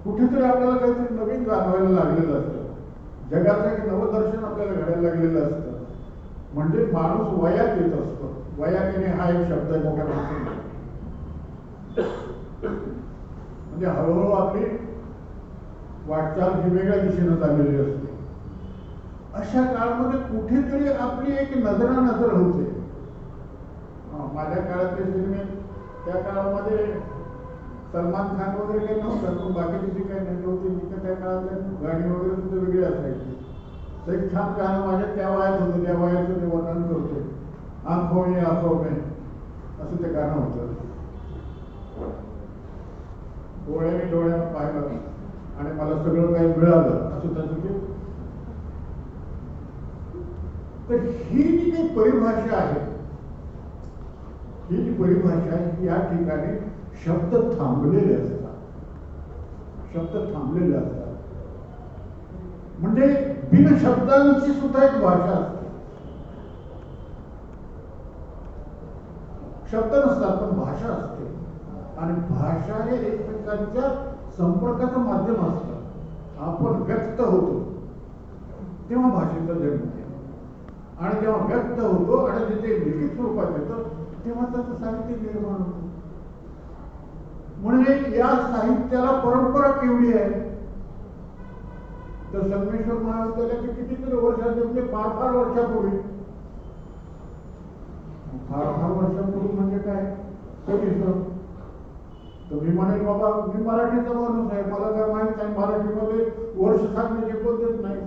कुठेतरी आपल्याला काहीतरी नवीन जाणवायला लागलेलं असतं, जगाचं एक नवदर्शन आपल्याला घडायला लागलेलं असतं. म्हणजे माणूस वयात येत असतो. वयात येणे हा एक शब्द आहे मोठ्या माणसाने. म्हणजे हळूहळू आपली वाटचाल ही वेगळ्या दिशेनं चाललेली असते. अशा काळामध्ये कुठेतरी आपली एक नजर होते. माझ्या काळातले सिनेमे, त्या काळामध्ये सलमान खान वगैरे काही नव्हतं, पण बाकीची जी काही नटी होती तिथं त्या काळातल्या गाणी वगैरे सुद्धा वेगळी असायची. तर एक छान गाणं माझ्या त्या वयात होतं, त्या वयाचं ते वर्णन करते, आंखों में असं ते गाणं होतं. डोळ्यानं पाहिलं आणि मला सगळं काही मिळालं, असं त्याचं ते. तर ही जी काही परिभाषा आहे, ही जी परिभाषा आहे, या ठिकाणी शब्द थांबलेले असतात. म्हणजे बिन शब्दांची सुद्धा एक भाषा असते. शब्द नसतात पण भाषा असते. आणि भाषा हे एकमेकांच्या संपर्काचं माध्यम असतं. आपण व्यक्त होतो तेव्हा भाषेचा जन्म आहे. आणि जेव्हा व्यक्त होतो आणि जिथे लिखित स्वरूपात येतं तेव्हा त्याचं साहित्य निर्माण होतं. म्हणजे या साहित्याला परंपरा केवढी आहे, तर संगमेश्वर महाविद्यालयाचे कितीतरी वर्षाचे, म्हणजे फार वर्षापूर्वी, फार वर्षापूर्वी म्हणजे काय, तर मी म्हणेल बाबा मी मराठीचा माणूस आहे, मला काय माहित नाही, मराठीमध्ये वर्ष सांगण्याची पद्धत नाही.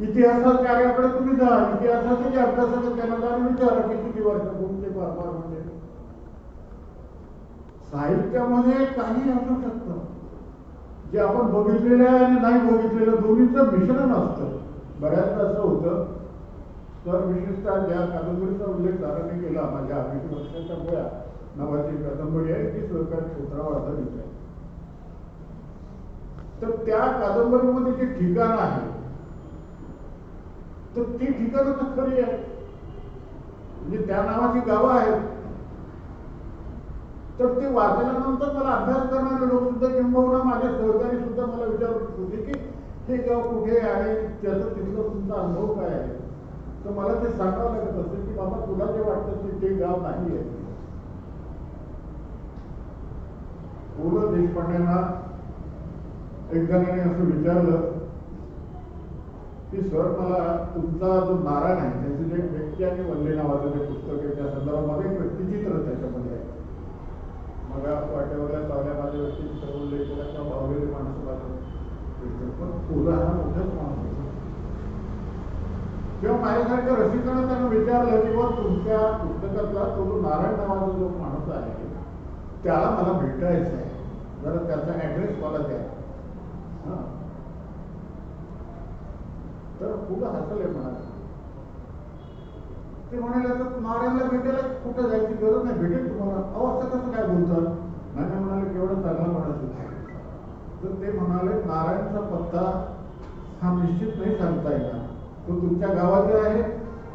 इतिहासाच्या कार्याकडे तुम्ही जा, इतिहासाचे जे अभ्यासाचे त्यांना जाऊन विचारा की किती वर्षापूर्वी ते फार म्हणजे. साहित्यामध्ये काही असू शकतं, जे आपण बघितलेलं आहे आणि नाही बघितलेलं दोन्हीचं मिश्रण असतं. बऱ्याचदा असं होतं, तर विशेषतः ज्या कादंबरीचा उल्लेख दादाने केला, माझ्या 20 वर्षाच्या गोळ्या नावाची कादंबरी आहे, ती सहकारी क्षेत्रावर आधारित आहे. तर त्या कादंबरीमध्ये जे ठिकाण आहे, तर ती ठिकाणं तर खरी आहे, म्हणजे त्या नावाची गावं आहेत. तर ते वाचल्यानंतर मला अभ्यास करणारे लोक सुद्धा, किंबहुना माझे सहकारी सुद्धा मला विचारत होते की हे गाव कुठे आहे, त्याचं तिथलं तुमचा अनुभव काय आहे. तर मला ते सांगावं लागत असेल की बाबा तुला जे वाटतं की ते गाव नाही आहे. पु ल देशपांडेंना एक जणांनी असं विचारलं की सर मला तुमचा जो नारायण आहे त्याचं जे व्यक्ती आणि वल्ली नावाचं जे पुस्तक आहे त्या संदर्भामध्ये एक व्यक्तिचित्र त्याच्यामध्ये आहे. मग वाटेवरल्या चावल्या माझ्या व्यक्तिचित्र उल्लेख केला किंवा भावलेली माणसं माझं, पण तुला हा मोठाच माणूस होता. किंवा माझ्यासारख्या रसिकांना त्यांना विचारलं की बा तुमच्या पुस्तकातला तो जो नारायण नावाचा जो माणूस आहे त्याला मला भेटायचं आहे, जरा त्याचा ऍड्रेस मला द्या. हा. तर पुढं हसले म्हणाले. ते म्हणाले आता नारायणला भेटायला कुठं जायची गरज नाही, भेटेल तुम्हाला. अहो असं कसं काय बोलतात? नाही म्हणाले केवढा चांगला माणूस होता. तर ते म्हणाले नारायणचा पत्ता हा निश्चित नाही सांगता येणार, तो तुमच्या गावाचा आहे,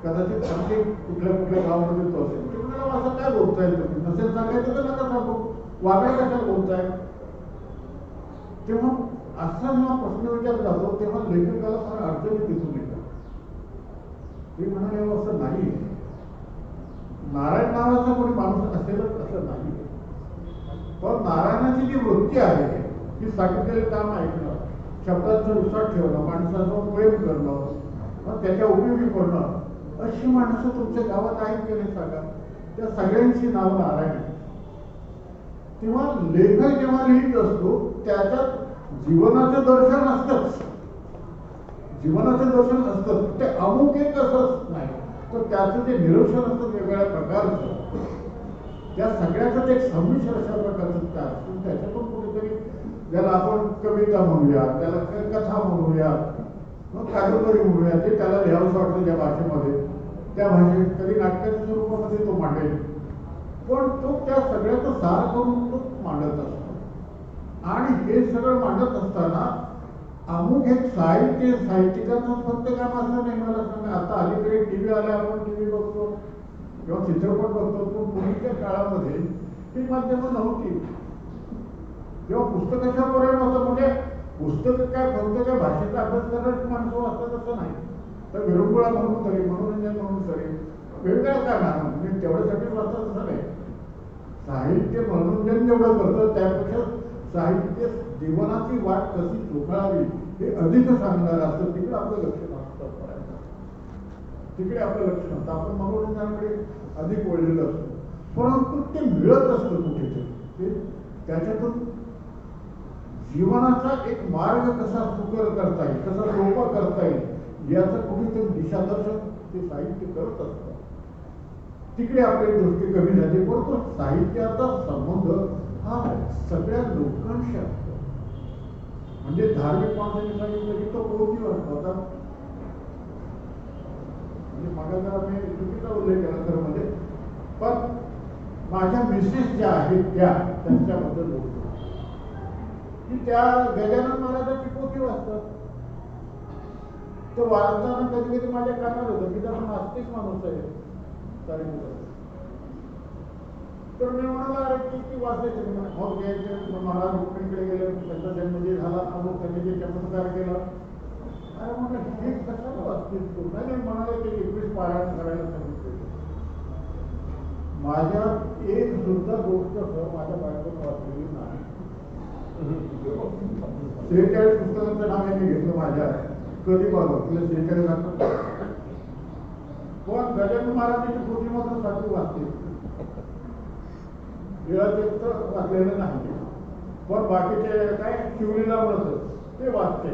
कदाचित आणखी कुठल्या कुठल्या गावामध्ये तो असेल. ते म्हणाला असं काय बोलताय तुम्ही? नसेल सांगायचं तर नका सांगू, वागण्या कशाला बोलताय? तेव्हा असा जेव्हा प्रश्न विचारला जातो तेव्हा लेखकाला फार अडचणी दिसून येतात. ते म्हणाले असं नाही, नारायण नावाचा कोणी माणूस असेलच असं नाही, पण नारायणाची जी वृत्ती आहे ती सांगितलेलं काम ऐकणं, शब्दांचा विश्वास ठेवणं, माणसाचं प्रेम करणं, मग त्याच्या उपयोगी पडणं, अशी माणसं तुमच्या गावात आहेत की नाही सांगा. त्या सगळ्यांची नावं नारायण आहेत. तेव्हा लेखक जेव्हा लिहित असतो त्याच्यात जीवनाचं दर्शन असतंच, जीवनाचं दर्शन असतं. ते अमुक एक असंच नाही, तर त्याचं जे निरसन असतं वेगवेगळ्या प्रकारचं, त्या सगळ्याचं एक संमिश्र अशा प्रकारचं काय असतं. त्याच्यातून कुठेतरी ज्याला आपण कविता म्हणूया, त्याला कथा म्हणूया, मग कादंबरी म्हणूया, ते त्याला लिहावंसं वाटतं ज्या भाषेमध्ये, त्या भाषेत कधी नाटकाच्या स्वरूपामध्ये तो मांडेल, पण तो त्या सगळ्याचं सार करून तो मांडत असतो. आणि हे सगळं मांडत असताना अमुक एक साहित्यिकांचं फक्त काम असं नाही. मला सांगा, आता अलीकडे टीव्ही आला, आपण टीव्ही बघतो किंवा चित्रपट बघतो, पण पूर्वीच्या काळामध्ये ही माध्यमं नव्हती. किंवा पुस्तकाच्या पर्याय नव्हतं. म्हणजे पुस्तक काय फक्त त्या भाषेचा अभ्यास करणारी माणसं वाचतात असं नाही, तर विरंगुळा म्हणून तरी, मनोरंजन म्हणून तरी, वेगवेगळ्या कारणानं, म्हणजे तेवढ्यासाठी वाचतात असं नाही. साहित्य मनोरंजन जेवढं करतं त्यापेक्षा साहित्य जीवनाची वाट कशी चोखाळावी हे अधिक सांगणारं असतं. तिकडे आपलं लक्ष नसतं, तिकडे आपलं लक्ष नसतं. आपण मनोरंजनाकडे अधिक वळलेलं असतो, परंतु ते मिळत असतं कुठेतरी. त्याच्यातून जीवनाचा एक मार्ग कसा सुकर करता येईल, कसा सोपा करता येईल, याचं कुठेतरी दिशादर्शन ते साहित्य करत असतं. तिकडे आपली दृष्टी कमी झाली, परंतु साहित्याचा संबंध हा सगळ्या लोकांशी असतो. म्हणजे धार्मिक माणसाने सांगितलं की तो कोणती होता, म्हणजे मागा जरा मी चुकीचा उल्लेख केला खरं म्हणजे, पण माझ्या मिसेस ज्या आहेत त्यांच्याबद्दल बोलतो की त्या गजानन महाराजांची पोथी वाचतात. तर वाचताना कधी कधी माझ्या कानावर होतं की जरा नास्तिक माणूस आहे तर मी म्हणाला अरे की वाचायचं मग घ्यायचं. महाराज रुक्मिणीकडे गेले, त्यांचा जन्मदिन झाला, अमुक त्यांनी जे चमत्कार केला. अरे म्हटलं हे कशाला वाचतील तू? नाही म्हणाले ते 21 पारायण करायला सांगितले. माझ्या एक सुद्धा गोष्ट माझ्या बायकोनं वाचलेली नाही. 46 पुस्तकांचं नाव यांनी घेतलं माझ्या, कधी बघा तुला 46 असतात. पण गजानन महाराजांची पोथी मात्र सारखी वाचते. वाचलेलं नाही, पण बाकीचे काय शिवलीला व्रत ते वाचते,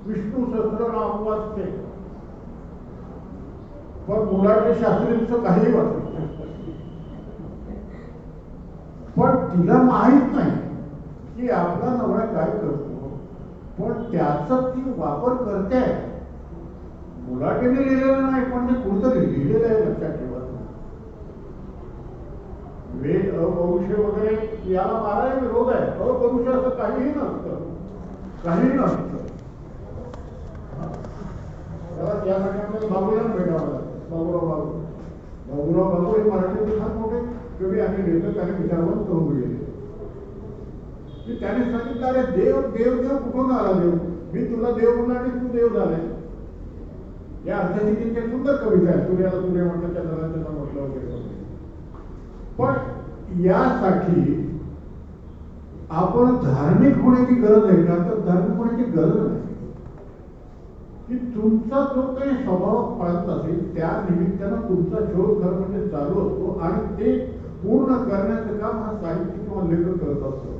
विष्णू सहस्त्रनाम वाचते, पण मुलाचे शास्त्रींचं काहीही वाचते. पण तिला माहित नाही की आपला नवरा काय करतो, पण त्याचा ती वापर करते. मुलाटीने लिहिलेलं नाही, पण ते कुठंतरी लिहिलेलं आहे, लक्षात ठेवा. वेद अपौरुष वगैरे याला मारायला विरोध आहे. अपौरुष असं काहीही नसतं, काहीही नसतं. त्यासाठी आपल्याला बाबूला भेटावं लागतं. बाबूराव बाबू हे मराठीचे फार मोठे कवी आणि लेखक आणि विचारवंत होऊन गेले. की त्याने सांगितलं अरे देव देव देव कुठून आला देव, मी तुला देव म्हणला आणि तू देव झालाय. या अर्थाची त्यांची सुंदर कविता आहे. सूर्याला सूर्य म्हटलं, चंद्राला चंद्र म्हटलं वगैरे. पण यासाठी आपण धार्मिक होण्याची गरज आहे का? तर धार्मिक होण्याची गरज नाही. की तुमचा जो काही स्वभाव पाळत असेल त्या निमित्तानं तुमचा शोध खरं म्हणजे चालू असतो आणि ते पूर्ण करण्याचं काम हा साहित्य किंवा लेखक करत असतो.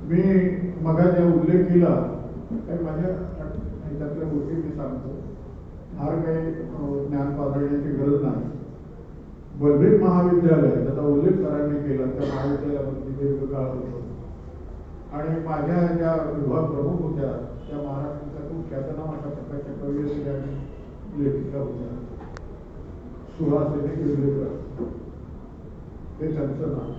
मी मगाचा उल्लेख केला काही माझ्या त्यातल्या गोष्टी मी सांगतो. फार काही ज्ञान पातळण्याची गरज नाही. बलभीम महाविद्यालय त्याचा उल्लेख सरांनी केला, त्या महाविद्यालयामध्ये दीर्घकाळ होतो. आणि माझ्या ज्या विभाग प्रमुख होत्या त्या महाराष्ट्राच्या खूप ख्यातनाम अशा प्रकारच्या कवयित्री आणि लेखिका होत्या. सुहासिनी किर्लोस्कर हे त्यांचं नाव.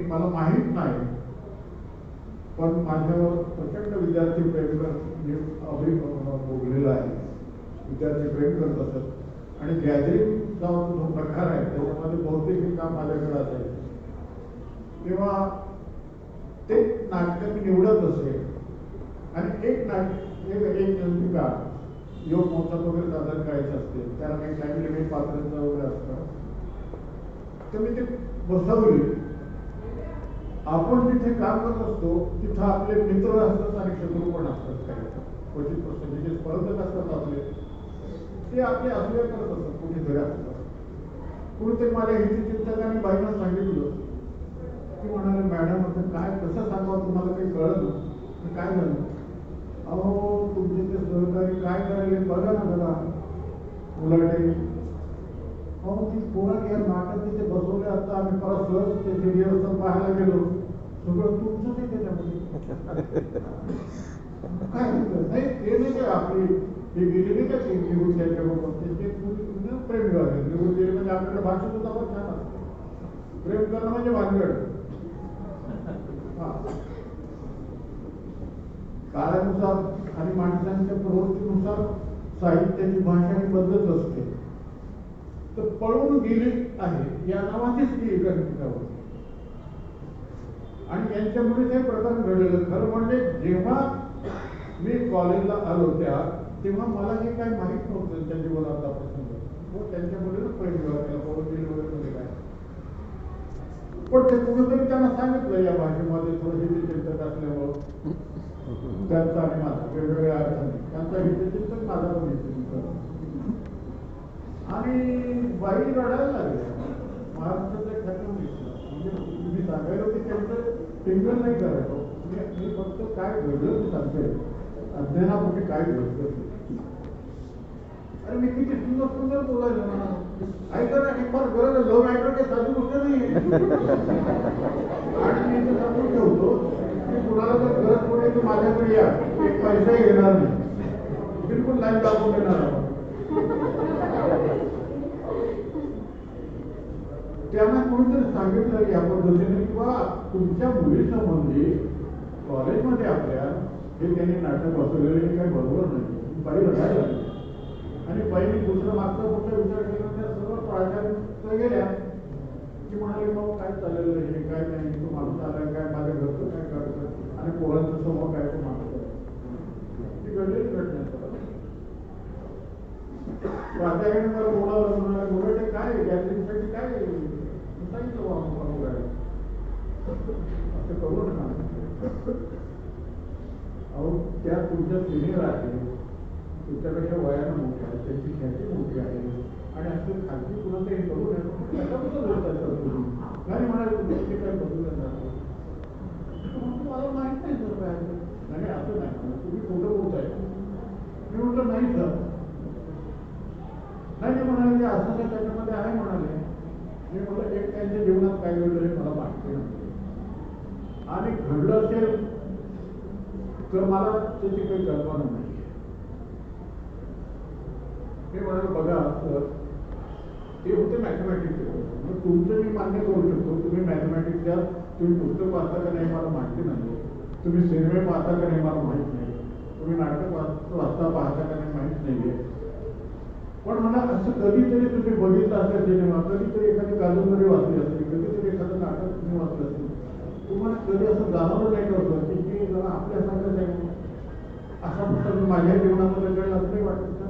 मला माहीत नाही, पण माझ्यावर प्रचंड विद्यार्थी प्रेम भोगलेला आहे. विद्यार्थी प्रेम करत असत आणि गॅदरिंगचा जो प्रकार आहे त्याच्यामध्ये बहुतेक हे काम माझ्याकडे असायचं. तेव्हा ते नाटक मी निवडत असे आणि एक निवडिका योग महोत्सव वगैरे सादर करायचं असते, त्याला काही टाइम लिमिट पात्रांचं वगैरे असतं, तर मी ते बसवली. आपण जिथे काम करत असतो तिथं आपले मित्र असतात आणि शत्रू पण असतात. काही क्वचित प्रसंगी जे स्पर्धक असतात आपले ते आपले असूया करत असतात कुठेतरी असतात. कुठेतरी माझ्या हितचिंतकांनी बाईंना सांगितलं की म्हणाले, मॅडम आता काय कसं सांगावं तुम्हाला काही कळलं ना, काय झालं? अहो तुमचे ते सहकारी काय करायले बघा ना जरा मुलाटे. अहो ती पोरं या नाटक तिथे बसवले असता, आम्ही परत सहज ते रिहर्सल पाहायला गेलो, सगळं तुमचं ते त्याच्यामध्ये काय नाही. ते नाही काय आपली हे गेली नाही का ते निघून त्यांच्याबरोबर ते प्रेम विवाह निघून गेले म्हणजे आपल्याला भाषा सुद्धा पण छान असते. प्रेम करणं म्हणजे भानगड. काळानुसार आणि माणसांच्या प्रवृत्तीनुसार साहित्याची भाषा ही बदलत असते. तर पळून गेली आहे या नावाचीच ती एकांकिका होती आणि यांच्यामुळे ते प्रकार घडलेलं. खरं म्हणजे जेव्हा मी कॉलेजला आलो तेव्हा मला हे काय माहीत नव्हतं त्यांच्या जीवनाचा प्रसंग. व त्यांच्या मुलीला प्रेम विवाह केला, पळून गेली वगैरे म्हणजे काय. पण ते कुठेतरी त्यांना सांगितलं या भाषेमध्ये थोडं हितचिंतक असल्यामुळं त्यांचा आणि माझा वेगवेगळ्या अर्थाने त्यांचा हितचिंतक माझा पण हितचिंतक. आणि बाई रडायला लागल्या. महाराष्ट्रातल्या ख्यातून म्हणजे तुम्ही सांगायला की त्यांचं टिंगल नाही करायचं. मी फक्त काय घडलं ते सांगते, अज्ञानापोटी काय घडलं. अरे मी किती सुंदर सुंदर बोलायला मला ऐका ना, हे फार गरज आहे. लव्ह मॅटर काही साधी गोष्ट नाही. आणि मी इथे समजून ठेवतो की कुणाला जर गरज पडली तर माझ्याकडे या, एक पैसाही घेणार नाही, बिलकुल लाईन दाखवून देणार आहोत. त्यांना कोणीतरी सांगितलं या पद्धतीने किंवा तुमच्या मुलीसंबंधी कॉलेजमध्ये आपल्या हे त्यांनी नाटक बसवलेलं हे काही बरोबर नाही. बाई रडायला लागली आणि बाईने दुसरं मागचा पुढचा विचार केला. त्या सर्व प्राचार्य गेल्या की म्हणाले, मग काय चाललेलं हे काय नाही, तो माणूस आलाय काय, माझ्या घरचं काय करतं आणि पोरांचं समोर काय तो माणूस ती घडलेली घटना. प्राचार्याने मला बोलावलं, म्हणाले मुलं काय गॅदरिंगसाठी काय सांगितलं बाबा असं करू नका. अहो त्या तुमच्या सिनियर आहे, तुमच्यापेक्षा वयानं मोठ्या आहे, त्यांची ख्याती मोठी आहे आणि असं खाजगी तुला ते करू नये त्याच्याबद्दल नाही म्हणाले तुम्ही काय बदलू देणार. मला माहित नाही सर काय नाही, असं नाही तुम्ही खोटं बोलताय. मी म्हटलं नाही सर. नाही म्हणाले असं तर त्याच्यामध्ये आहे म्हणाले. मी म्हटलं एक त्यांच्या जीवनात काय घडलं हे मला माहिती नाही आणि घडलं असेल तर मला त्याची काही कल्पना नाही. हे म्हणाले बघा सर ते होते मॅथमॅटिक्स. मग तुमचं मी मान्य करू शकतो, तुम्ही मॅथमॅटिक्स द्या, तुम्ही पुस्तक वाचता का नाही मला माहिती नाही, तुम्ही सिनेमे पाहता का नाही मला माहीत नाही, तुम्ही नाटक वाचता पाहता का नाही माहीत नाहीये. पण मला असं कधीतरी तुम्ही बघितलं असेल सिनेमा, कधीतरी एखादी कादंबरी वाचली असेल, कधीतरी एखादं नाटक तुम्ही वाचलं असेल, तुम्हाला कधी असं जाणवलं नाही करतं की जरा आपल्यासारखंच आहे असा पुस्तक माझ्या जीवनामध्ये घडलं असं नाही वाटतं का?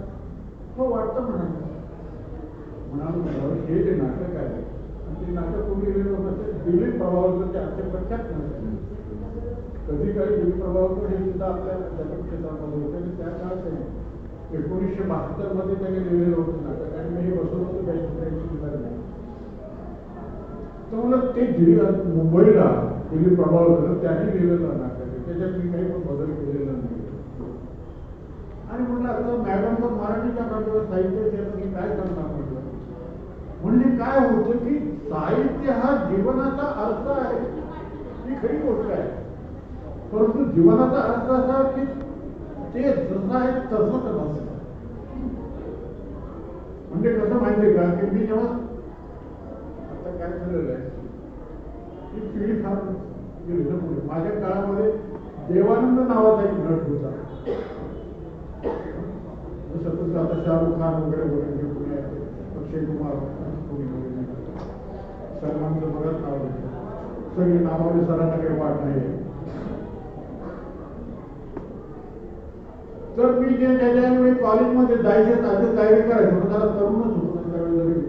हो वाटतं म्हणाल. हे जे नाटक आहे आणि ते नाटक कोणी लिहिलेलं होतं ते दिलीप प्रभावळकर ते आजच्या प्रख्यात नाटक. कधी काही दिलीप प्रभावळकर हे सुद्धा आपल्या जगत क्षेत्रामध्ये होते आणि त्या काळात 1972 मध्ये त्यांनी लिहिलेलं होतं नाटक आणि मी हे बसवलं होतं काही तर मला ते मुंबईला दिलीप प्रभावळकर त्यांनी लिहिलेलं नाटक आहे, त्याच्यात मी काही पण बदल केलेला नाही. आणि म्हटलं आता मॅडमचं मराठीच्या बाजूला साहित्य क्षेत्र मी काय करणार म्हटलं. म्हणजे काय होतं की साहित्य म्हणजे हा जीवनाचा अर्थ आहे, ही खरी गोष्ट आहे. परंतु जीवनाचा अर्थ असा की ते जसं आहे तसंच नसतं. म्हणजे कसं माहितीये का की मी जेव्हा आता काय झालेलं आहे, ही पिढी फार गेली ना पुढे. माझ्या काळामध्ये देवानंद नावाचा एक नट होता. जसं तुझं आता शाहरुख खान वगैरे वगैरे पुणे आहे, अक्षय कुमार पुणे, सलमानचं बघत नाव होतं. सगळी नावावली सरांना काही वाट नाही. तर मी जे त्याच्यावेळी कॉलेजमध्ये जायचे त्याची तयारी करायचो, त्याला तरुणच होतो त्यावेळी.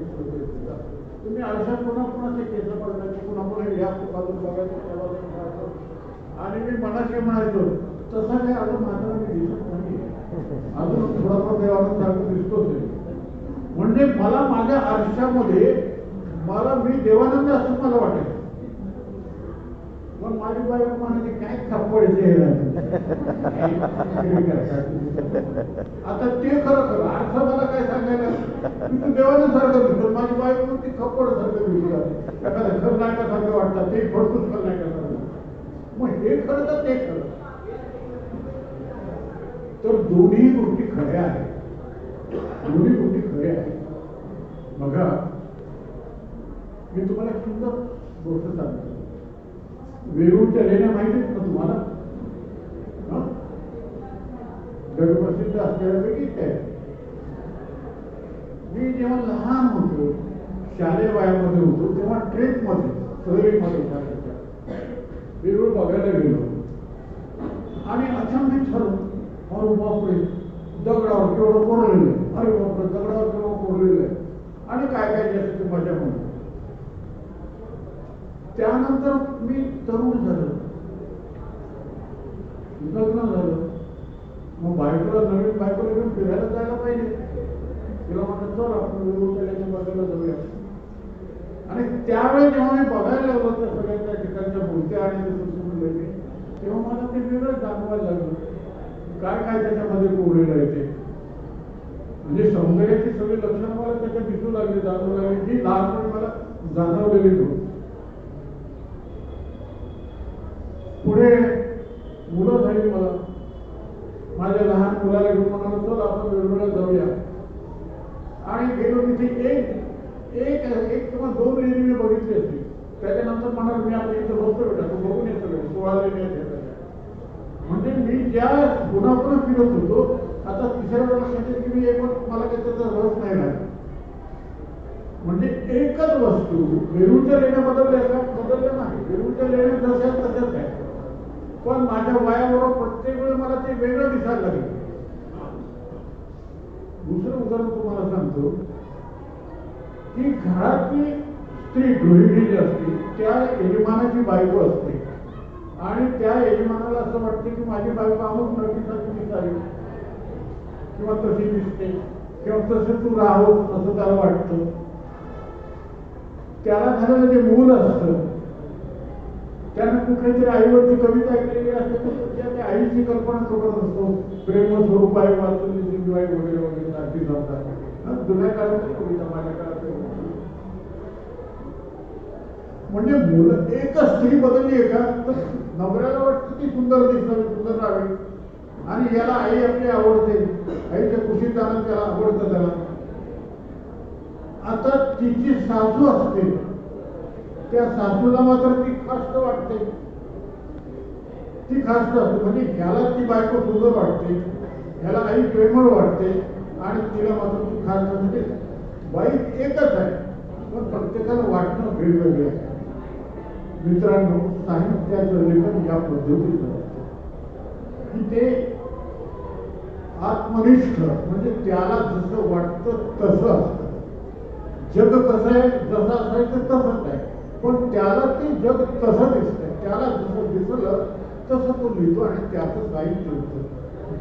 तुम्ही आयुष्यात पुन्हा पुन्हा ते केस पडण्याचे, पुन्हा पुन्हा या बाजून बघायचं. आणि मी मनाशी म्हणायचो तसा काही अजून माझा मी दिसत नाही, अजून थोडाफार देवाला सारखं दिसतोच आहे. म्हणजे मला माझ्या आयुष्यामध्ये मी देवानंद असं मला वाटायचं. पण माझी बायको म्हणायची काय खप्पडचे. आता ते खरं अर्थ मला काय सांगायला, तू देवानंद सारखं दिसतो, माझी बायको ती खप्पड सारखं दिसतात, एखाद्या खलनायकासारखं वाटतात, ते फडतूस खलनायकासारखं. मग हे खरं तर ते खरं. तर दोन्ही गोष्टी खऱ्या आहेत, दोन्ही गोष्टी खऱ्या आहेत. बघा मी तुम्हाला सुंदर गोष्ट सांगतो. वेरूळच्या लेण्या माहिती आहेत का तुम्हाला? जगप्रसिद्ध असलेल्यापैकी त्या. मी जेव्हा लहान होतो, शालेय वयामध्ये होतो, तेव्हा ट्रेनमध्ये सहलीमध्ये वेरूळ बघायला गेलो. आणि अचानक ठरवलं, अरे बापरे दगडावर केवढं कोरलेलं आहे, अरे बापरे दगडावर केवढं कोरलेलं आहे, आणि काय काय जास्त मजा म्हणून. त्यानंतर मी तरुण झालो, लग्न झालं. मग बायकोला, नवीन बायकोला घेऊन फिरायला जायला पाहिजे. तिला म्हटलं चल आपण वेगवेगळ्या बघायला जाऊया. आणि त्यावेळी जेव्हा मी बघायला लागलो त्या सगळ्या त्या ठिकाणच्या मूर्त्या आणि तेव्हा मला ते वेगळं जाणवायला लागलं, काय काय त्याच्यामध्ये कोरलेलं आहे ते. म्हणजे सौंदर्याची सगळी लक्षणं मला त्याच्यात दिसू लागली, जाणवू लागली, जी लहानपणी मला जाणवलेली होती. पुढे मुलं झाली मला. माझ्या लहान मुलाला घेऊन म्हणालो चल आपण वेगवेगळ्या जाऊया. आणि गेलो तिथे एक किंवा 2 लेणी मी बघितली असती. त्याच्यानंतर म्हणाल मी आपल्या इथं बसतो बेटा, तू बघून येतो 16 लेणी आहेत. म्हणजे मी ज्या पुन्हा पुन्हा फिरत होतो, आता 3ऱ्या वर्षाचे की मी मला काही त्याचा रस नाही लागला. म्हणजे एकच वस्तू. वेरूळच्या लेण्या बदलल्या का? बदलल्या नाही. वेरूळच्या लेण्या जशा तशाच आहे, पण माझ्या वयाबरोबर प्रत्येक वेळी मला ते वेगळं दिसायला लागलं. दुसरं उदाहरण तुम्हाला सांगतो की घरातली स्त्री गृहिणी जी असते त्या यजमानाची बायको असते, आणि त्या यजमानाला असं वाटते की माझी बायको अमुक नटीसाठी दिसावी किंवा तशी दिसते किंवा तसं तू राहावं असं त्याला वाटतं. त्याला झालेलं जे मूल असतं, त्यानं कुठेतरी आईवरची कविता ऐकलेली असते, तर त्या आईची कल्पना तो करत असतो. प्रेम स्वरूप आई वाचून सिंधुबाई वगैरे वगैरे सारखी जातात. जुन्या काळातली कविता, माझ्या काळात. म्हणजे मुलं एकच स्त्री बदलली आहे का, तर नवऱ्याला वाटतं ती सुंदर दिसावी, सुंदर राहावी, आणि याला आई आपली आवडते, आईच्या कुशीत जाणं त्याला आवडतं त्याला. आता तिची सासू असते, त्या सासूला मात्र ती खास्त वाटते, ती खास्त असते. म्हणजे ह्याला ती बायको सुंदर वाटते, ह्याला आई प्रेमळ वाटते, आणि तिला मात्र ती खास्त असते. बाई एकच आहे, पण प्रत्येकाला वाटणं वेगवेगळे आहे. मित्रांनो, साहित्याचं लेखन या पद्धतीचं की ते आत्मनिष्ठ, म्हणजे त्याला जसं वाटतं तसं असतं. जग कसं आहे, जसं असायचं तसंच आहे, पण त्याला ते जग तसं दिसतंय, त्याला जसं दिसलं तसं तो लिहितो, आणि त्याचं साहित्य होतं.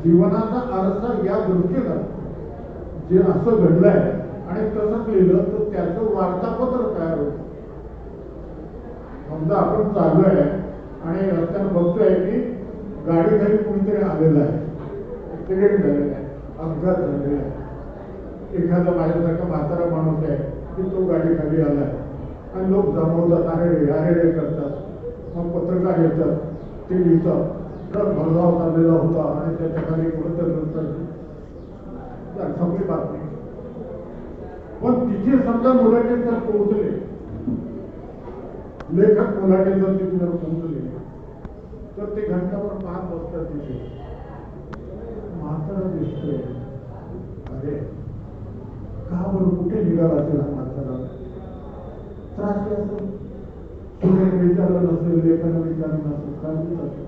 जीवनाचा आरसा या दृष्टीनं जे असं घडलंय आणि तसंच लिहिलं तर त्याचं वार्तापत्र तयार होतं. समजा आपण चाललोय आणि रस्त्यानं बघतोय की गाडी खाली कुणीतरी आलेलं आहे, ऍक्सिडेंट झालेला आहे, अपघात झालेला आहे. एखादा माझ्यासारखा म्हातारा माणूस आहे की तो गाडी खाली आलाय, आणि लोक जमवतात, अरे करतात, मग पत्रकार येतात, ते लिहितात ट्रक भरधाव चाललेला होता आणि त्याच्या खाली कुठं संपली बातमी. पण तिथे समजा मुलाचे जर पोहोचले, लेखक मुलाचे जर तिथे जर पोहोचले, तर ते घंटाभर पाहत बसतात. तिथे म्हातारा दिसतोय, अरे का बरं कुठे निघाला असेल हा म्हातारा, त्रास असेल, सूर्याने विचारलं नसेल, लेखानं विचारलं नसेल, काहीतरी असेल,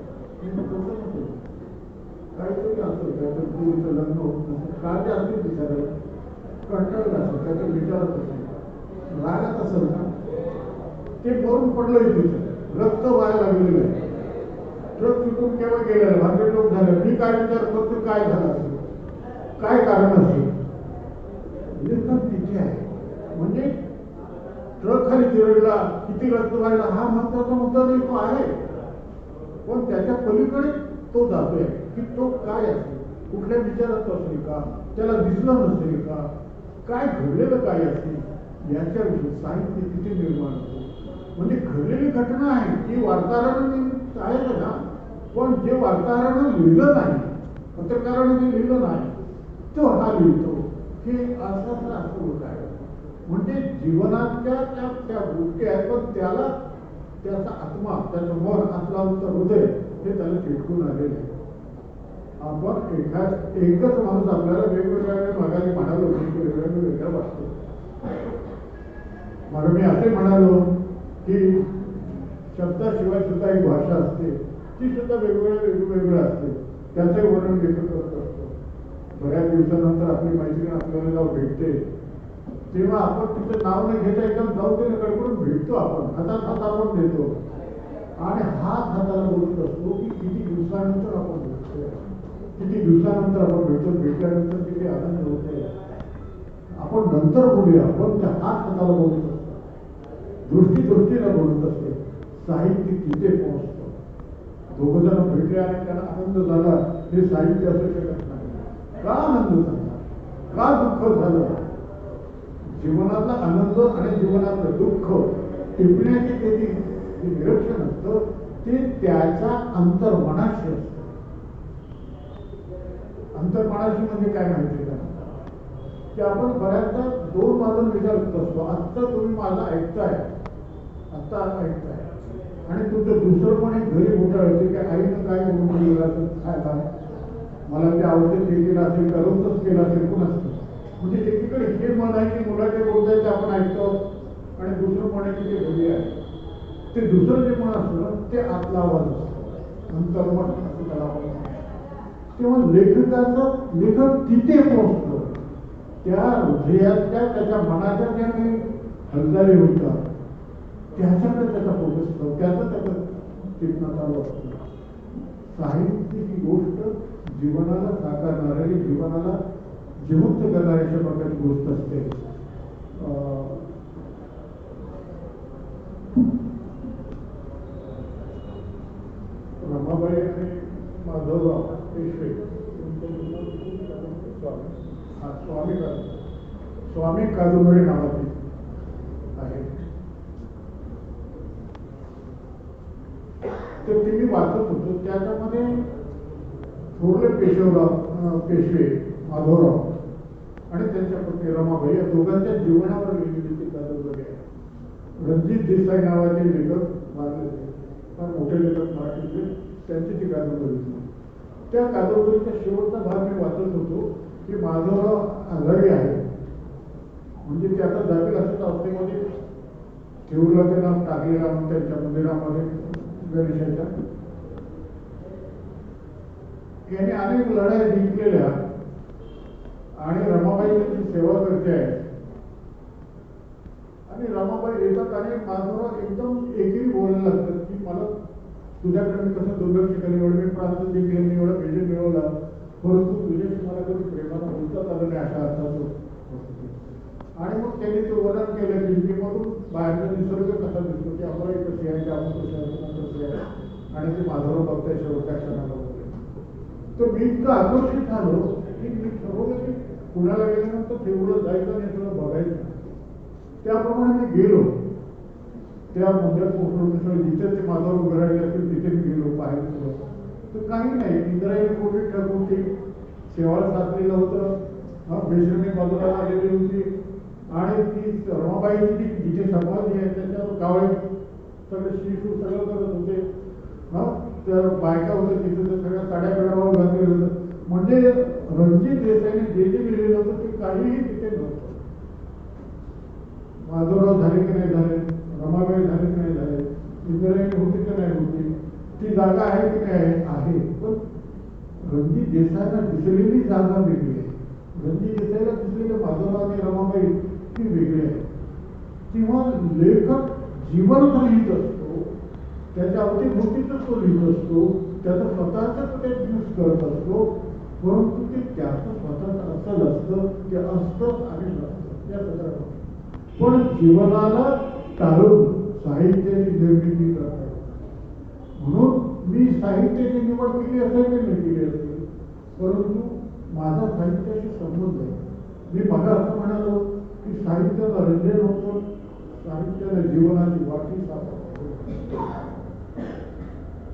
काहीतरी पुरीचं लग्न होत नसेल, काय असेल विचारायला, कंटाळलं असेल, काहीतरी विचारत असेल, रागात असेल का, ते मरून पडलं तिथे, रक्त व्हायला लागलेलं आहे, ट्रक चुकून केव्हा गेलेलं, भांडे लोक झाले, मी काय विचार करतो, काय झालं असेल, काय कारण असेल, लेखन तिथे आहे. म्हणजे ट्रक खाली चिरडला, किती रक्त व्हायला, हा महत्वाचा मुद्दा नाही, तो आहे, पण त्याच्या पलीकडे तो जातोय की तो काय असेल, कुठल्या विचारात असेल का, त्याला दिसलं नसेल का, काय घडलेलं काय असेल, याच्याविषयी साहित्य तिथे निर्माण होतं. म्हणजे घडलेली घटना आहे ती वार्ताहराने आहे ना, पण जे वार्ताहरानं लिहिलं नाही, पत्रकाराने जे लिहिलं नाही, तो हा लिहितो की असं असं काय. म्हणजे जीवनाच्या त्या गोष्टी आहेत, पण त्याला त्याचा आत्मा, त्याचं मन, आतला हृदय हे त्याला चिटकून आलेलं आहे. आपण एकच माणूस आपल्याला वेगवेगळ्या मागाने म्हणालो की वेगळ्या वाटतो. मग मी असे म्हणालो की शब्दाशिवाय सुद्धा एक भाषा असते, ती सुद्धा वेगवेगळं असते, त्याचं वर्णन लेखक करत असतो. बऱ्याच दिवसानंतर आपली मैत्रीण आपल्याला जेव्हा भेटते, तेव्हा आपण तिचं नाव न घेता एकदम जाऊ दे कडकडून भेटतो, आपण हातात आपण देतो आणि हात हाताला बोलत असतो की किती दिवसानंतर आपण भेटतोय, किती दिवसानंतर आपण भेटल्यानंतर किती आनंद होतोय, आपण नंतर बोलूया, पण त्या हात हाताला बोलत असतो, दृष्टीला बोलत असते. साहित्य तिथे पोहोचतो. दोघ जण भेटले आणि त्यांना आनंद झाला, हे साहित्य असू शकत नाही. का आनंद झाला, का दुःख झालं, जीवनातला आनंद आणि जीवनातलं दुःख टिपण्याचे ते निरीक्षण असतं, ते त्याच्या अंतर्मनाशी असतं. अंतर्मनाशी म्हणजे काय माहिती का, की आपण बऱ्याचदा दोन बाजून विचार करत असतो. आत्ता तुम्ही माझं ऐकताय, आत्ता ऐकताय, आणि तुमचं दुसरं पण एक घरी घोटाळते की आईनं काय म्हणून गेलं असेल, काय मला ते आवडते ते केलं असेल, करूनच केलं असेल, पण असतं. म्हणजे एकीकडे हे मन आहे की मुलाचे बोलताय ते आपण ऐकतो, आणि दुसरं मन आहे की ते घरी आहे. ते दुसरं जे मन असतं ते आतला आवाज असतो, अंतर्मन असं त्याला आपण म्हणतो. तेव्हा लेखक तिथे पोहोचतो, त्या हृदयाच्या, त्याच्या मनाच्या ज्या काही हालचाली होतात त्याच्याकडे त्याचा फोकस असतो, त्याचं चिंतन चालू असतं. साहित्य ही गोष्ट जीवनाला साकारणारी, जीवनाला जिवंत करणारी अशा प्रकारची गोष्ट असते. रमाबाई आणि माधवराव पेशवे स्वामी कादंबरी नावाची आहे, तर ती मी वाचत होतो. त्याच्यामध्ये थोरले पेशवे माधवराव आणि त्यांच्या पत्नी रमाबाई या दोघांच्या जीवनावर लिहिलेली ती कादंबरी आहे. रणजित देसाई नावाचे लेखक, फार मोठे लेखक मराठीचे, त्यांची ती कादंबरी. त्या कादंबरीचा शेवटचा भाग मी वाचत होतो की माधवराव आघाडी आहे, म्हणजे ते आता जातील असं अवस्थेमध्ये ठेवलं, ते नाव टाकलेलं म्हणून त्यांच्या मंदिरामध्ये गणेशाच्या. याने अनेक लढाई जिंकलेल्या आणि रमाबाई त्यांची सेवा करते आहे. आणि रमाबाई येतात आणि माधवराव एकदम एकेरी बोलायला लागतात की मला तुझ्याकडे मी कसं दुर्लक्ष केलं, एवढं मी प्रांत जिंकले, मी एवढं विजय मिळवला, परंतु तुझ्याशी मला कधी प्रेमानं बोलताच आलं नाही, अशा अर्थाचं. आणि मग त्यांनी ते वर्णन केलं खिडकीमधून बाहेरचा निसर्ग कसा दिसतो, की अमराई कशी आहे, की आपण कशी आहे, आणि ते माधवराव बघताय शेवटच्या क्षणाला वगैरे. तर मी इतकं आकर्षित झालो की मी ठरवलं की पुण्याला गेल्यानंतर तेवढं जायचं आणि सगळं बघायचं. त्याप्रमाणे मी गेलो त्या मंदिरात पोहोचलो मिसळ जिथे ते माझ्यावर उभे राहिले असतील तिथे मी गेलो पाहिजे तर काही नाही. इंद्रायणी कोणी ठरवून शेवाळ साचलेलं होतं, बेशरमी बाजूला आलेली होती आणि ती रमाबाईची जिथे समाधी आहे त्याच्यावर कावळे सगळे शिशू सगळं करत होते. त्या बायका होत्या तिथे तर सगळ्या साड्या गडावर घातलेलं होतं. म्हणजे रणजित देसाईने जे जे लिहिलेलं होतं ते काहीही तिथे नव्हतं. माधवराव झाले की नाही झाले, रमाबाई झाले की नाही झाले, इंद्रायणी होती की नाही होती, ती जागा आहे की नाही आहे. पण रणजित देसाईला दिसलेली जागा वेगळी आहे. रणजित देसाईला दिसलेले माधवराव आणि रमाबाई ती वेगळी आहे. किंवा लेखक जीवन लिहित असतो, त्याच्या अवतीभोवतीच तो लिहित असतो, त्याचा स्वतःच ते यूज करत असतो, परंतु ते त्याचं स्वतःच असं असतं ते असतं आणि नसतं या सगळ्या. पण जीवनाला टाळून साहित्याची निर्मिती करतात. म्हणून मी साहित्याची निवड केली असेल की नाही केली असेल, परंतु माझा साहित्याशी संबंध आहे. मी मला असं म्हणालो की साहित्याला रंजन होतं, साहित्याला जीवनाची वाटी सापडते.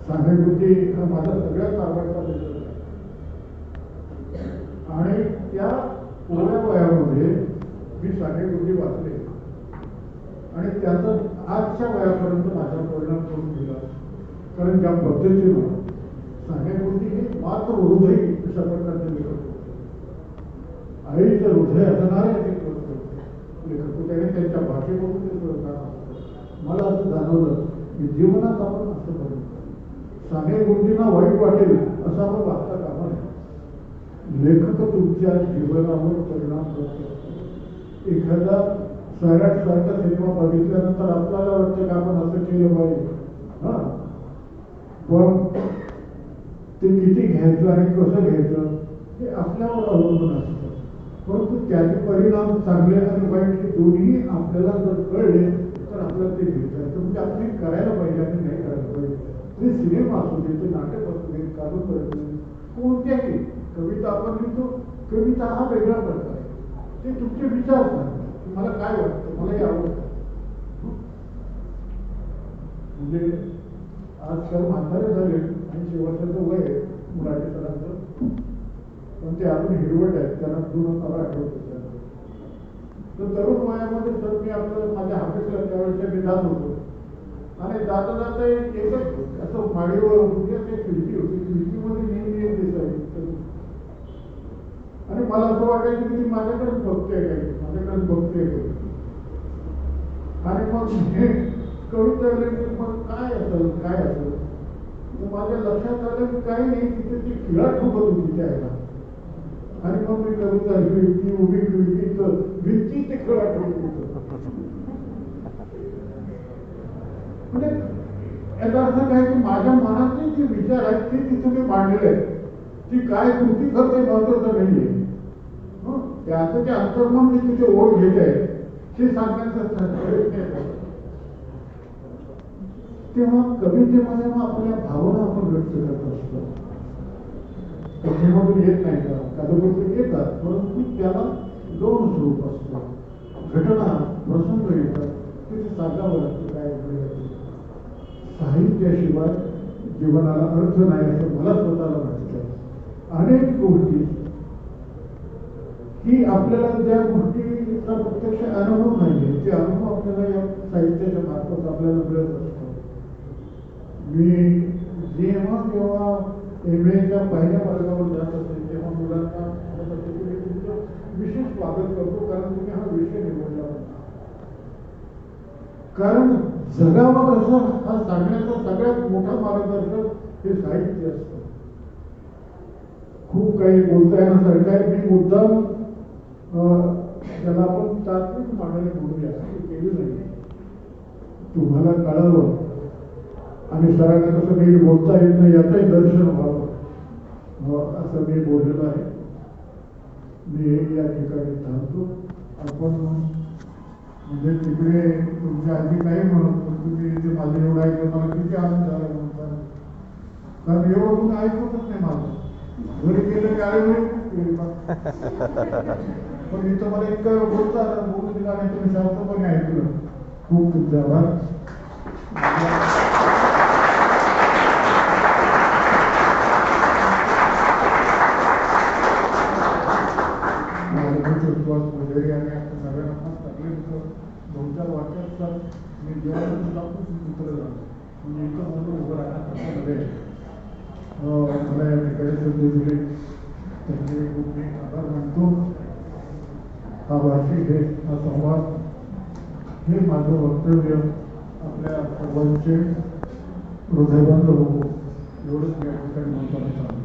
सांगेगुर्जी हा माझा सगळ्यात आवडता लेखक आहे आणि त्या थोड्या वयामध्ये मी सांगेगुर्जी वाचले आणि त्याचा आजच्या वयापर्यंत माझा परिणाम करून दिला. कारण ज्या पद्धतीनं सांगेगुर्जी हे मात्र हृदय अशा प्रकारचे लेखक होते. आईचं हृदय असणारे लेखक होते. त्याने त्यांच्या भाषेमधून ते करतात. मला असं जाणवलं की जीवनात आपण असं बघतो सांगेगुर्जींना वाईट वाटेल असं आपण वागता कामा नये. लेखक तुमच्या जीवनावर परिणाम करतो. एखादा सैराट सारखा सिनेमा बघितल्यानंतर आपल्याला वाटतं की आपण असं केलं पाहिजे, पण ते किती घ्यायचं आणि कसं घ्यायचं हे आपल्यावर अवलंबून असतं. परंतु त्याचे परिणाम चांगले आणि वाईट हे दोन्ही आपल्याला जर कळले तर आपल्याला ते घेता येतं. म्हणजे आपण करायला पाहिजे आणि नाही करायला पाहिजे. ते सिनेमा असू दे, ते नाटक असू दे, कादंबरी असू दे, कोणत्याही कविता आपण लिहितो. कविता हा वेगळा प्रकार आहे. ते तुमचे विचार सांगतात, मला काय वाटतं, मला हे आवडतं. म्हणजे आजकाल म्हातारे झाले आणि शेवटचं वय आहे मराठी सरांचं, पण ते अजून हिरवट आहेत. त्यांना जुनं मला आठवतं. तर तरुण वयामध्ये सर मी आपलं माझ्या ऑफिसला त्यावेळेच्या मी जात होतो आणि जाता जाता एकच असं माडीवर होती ते खिडकी होती. खिडकीमध्ये नेहमी एक दिसायची आणि मला असं वाटायचं की ती माझ्याकडेच बघते काही, माझ्याकडेच बघते काही. आणि मग हे कविता मग काय असेल काय असेल तर माझ्या लक्षात आलं की काही नाही, तिथे ती खिळा ठोकत होती त्याला. आणि मग मी कविता ती उभी खिडकी तर भिंती ते खिळा ठोकत होतं. म्हणजे याचा अर्थ काय की माझ्या मनातले जे विचार आहेत ते तिथे मी मांडलेले आहेत. ती काय कृती करते महत्वाचं नाहीये, त्याचं जे अंतर्मन जे तिथे ओढ घेत आहे ते सांगण्याचा प्रयत्न आहे. तेव्हा कवितेमध्ये मग आपल्या भावना आपण व्यक्त करत असतो. कथेमधून येत नाही का, कादंबरीतून येतात, परंतु त्याला दोन स्वरूप असतं. घटना प्रसंग येतात तिथे सांगावं लागतं काय घडलं. साहित्याशिवाय जीवनाला अर्थ नाही असं मला स्वतःला वाटतं. अनेक गोष्टी ही आपल्याला ज्या गोष्टीचा प्रत्यक्ष अनुभव नाहीये ते अनुभव आपल्याला या साहित्याच्या मार्फत आपल्याला मिळत असतो. मी जेव्हा MA पहिल्या वर्गावर जात असेल तेव्हा मुलांना विशेष स्वागत करतो, कारण तुम्ही हा विषय निवडला. कारण जगावं कसं हा सांगण्याचा सगळ्यात मोठा मार्गदर्शक हे साहित्य असतं. खूप काही बोलता येण्यासारखं आहे. मी मुद्दाम त्याला आपण तात्विक मांडणी बोलूया असं केली नाही. तुम्हाला कळावं आणि सरांना कसं नीट बोलता येत नाही याचंही दर्शन व्हावं असं मी बोललेलो आहे. मी या ठिकाणी थांबतो. आपण म्हणजे तिकडे तुमच्या आधी काही म्हणत तुम्ही इथे माझं एवढं ऐकलं मला किती आनंद झाला म्हणतात. कारण एवढं कोण ऐकतच नाही माझं. घरी गेलं त्यावेळी पण इथं मला इतकं बोलता बोलू दिला नाही. तुम्ही शांतपणे ऐकलं. खूप तुमचे आभार. विश्वास वगैरे आणि आपण सगळ्यांना सगळे दोन चार वाक्यात तर मी जेव्हा तुला सूत्र झालं म्हणजे इथं म्हणून उभं राहण्यामध्ये मला या ठिकाणी संधी दिली त्यांचे खूप मी आभार मानतो. हा वार्षिक हे हा संवाद हे माझं वक्तव्य आपल्या सर्वांचे हृदयबंद हो एवढंच मी या ठिकाणी म्हणताना सांगतो.